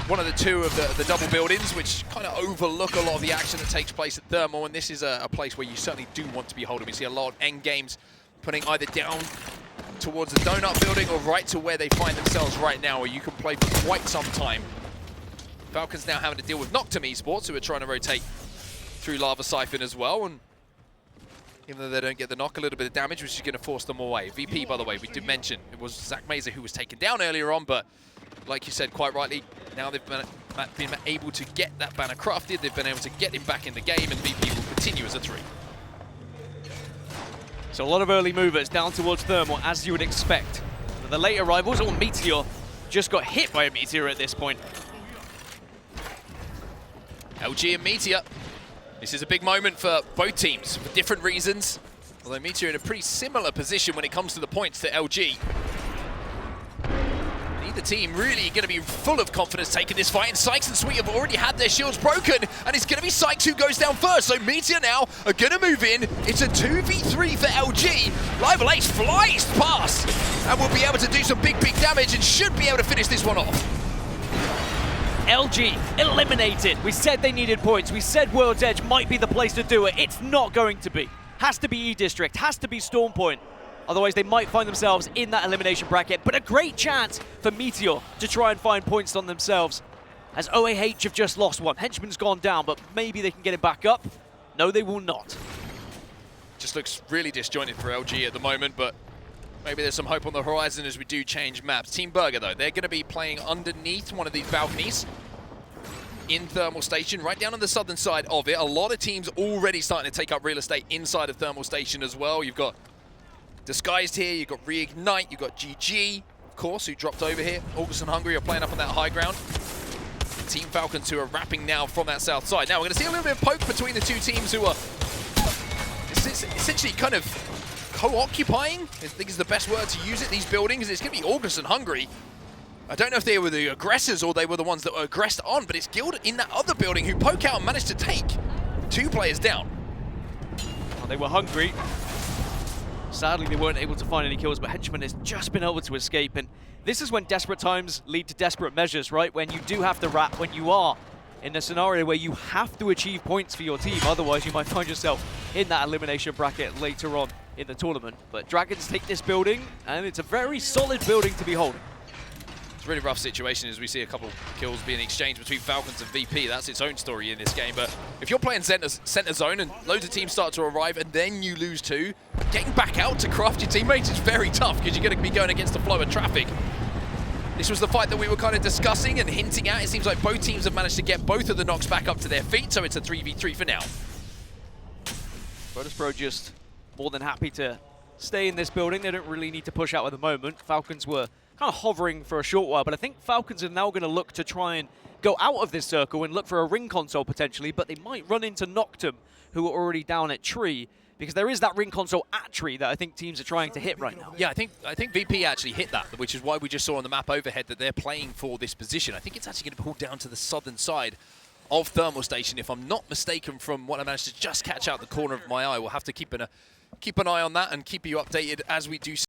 one of the two of the double buildings, which kind of overlook a lot of the action that takes place at Thermal, and this is a place where you certainly do want to be holding. We see a lot of end games putting either down towards the donut building or right to where they find themselves right now, where you can play for quite some time. Falcons now having to deal with Noctum Esports, who are trying to rotate through Lava Siphon as well, and even though they don't get the knock, a little bit of damage, which is going to force them away. VP, by the way, we did mention, it was z-o-o-m who was taken down earlier on, but like you said quite rightly, now they've been able to get that banner crafted, they've been able to get him back in the game, and VP will continue as a 3. So a lot of early movers down towards Thermal, as you would expect. But the late arrivals, Meteor just got hit by a Meteor at this point. LG and Meteor. This is a big moment for both teams, for different reasons. Although Meteor in a pretty similar position when it comes to the points to LG. Neither team really going to be full of confidence taking this fight, and Sykes and Sweet have already had their shields broken, and it's going to be Sykes who goes down first. So Meteor now are going to move in. It's a 2v3 for LG. Rival Ace flies past and will be able to do some big damage and should be able to finish this one off. LG eliminated. We said they needed points. We said World's Edge might be the place to do it. It's not going to be. Has to be E-District, has to be Storm Point. Otherwise, they might find themselves in that elimination bracket. But a great chance for Meteor to try and find points on themselves, as OAH have just lost one. Henchman's gone down, but maybe they can get him back up. No, they will not. Just looks really disjointed for LG at the moment, but maybe there's some hope on the horizon as we do change maps. Team Burger, though, they're going to be playing underneath one of these balconies in Thermal Station, right down on the southern side of it. A lot of teams already starting to take up real estate inside of Thermal Station as well. You've got Disguised here, you've got Reignite, you've got GG, of course, who dropped over here. ALGS and Hungary are playing up on that high ground. Team Falcons who are wrapping now from that south side. Now we're going to see a little bit of poke between the two teams who are essentially kind of co-occupying, I think is the best word to use it, these buildings. It's going to be ALGS and Hungary. I don't know if they were the aggressors or they were the ones that were aggressed on, but it's Guild in that other building who poke out and managed to take 2 players down. Well, they were hungry. Sadly, they weren't able to find any kills, but Henchman has just been able to escape. And this is when desperate times lead to desperate measures, right? When you do have to wrap, when you are in a scenario where you have to achieve points for your team. Otherwise, you might find yourself in that elimination bracket later on in the tournament. But Dragons take this building, and it's a very solid building to be holding. It's a really rough situation as we see a couple kills being exchanged between Falcons and VP. That's its own story in this game. But if you're playing center zone and loads of teams start to arrive and then you lose two, getting back out to craft your teammates is very tough because you're going to be going against the flow of traffic. This was the fight that we were kind of discussing and hinting at. It seems like both teams have managed to get both of the knocks back up to their feet, so it's a 3v3 for now. Virtus Pro just more than happy to stay in this building. They don't really need to push out at the moment. Falcons were kind of hovering for a short while, but I think Falcons are now going to look to try and go out of this circle and look for a ring console potentially, but they might run into Noctum, who are already down at Tree, because there is that ring console at Tree that I think teams are trying to hit right now. Yeah, I think VP actually hit that, which is why we just saw on the map overhead that they're playing for this position. I think it's actually going to pull down to the southern side of Thermal Station, if I'm not mistaken from what I managed to just catch out the corner of my eye. We'll have to keep an eye on that and keep you updated as we do.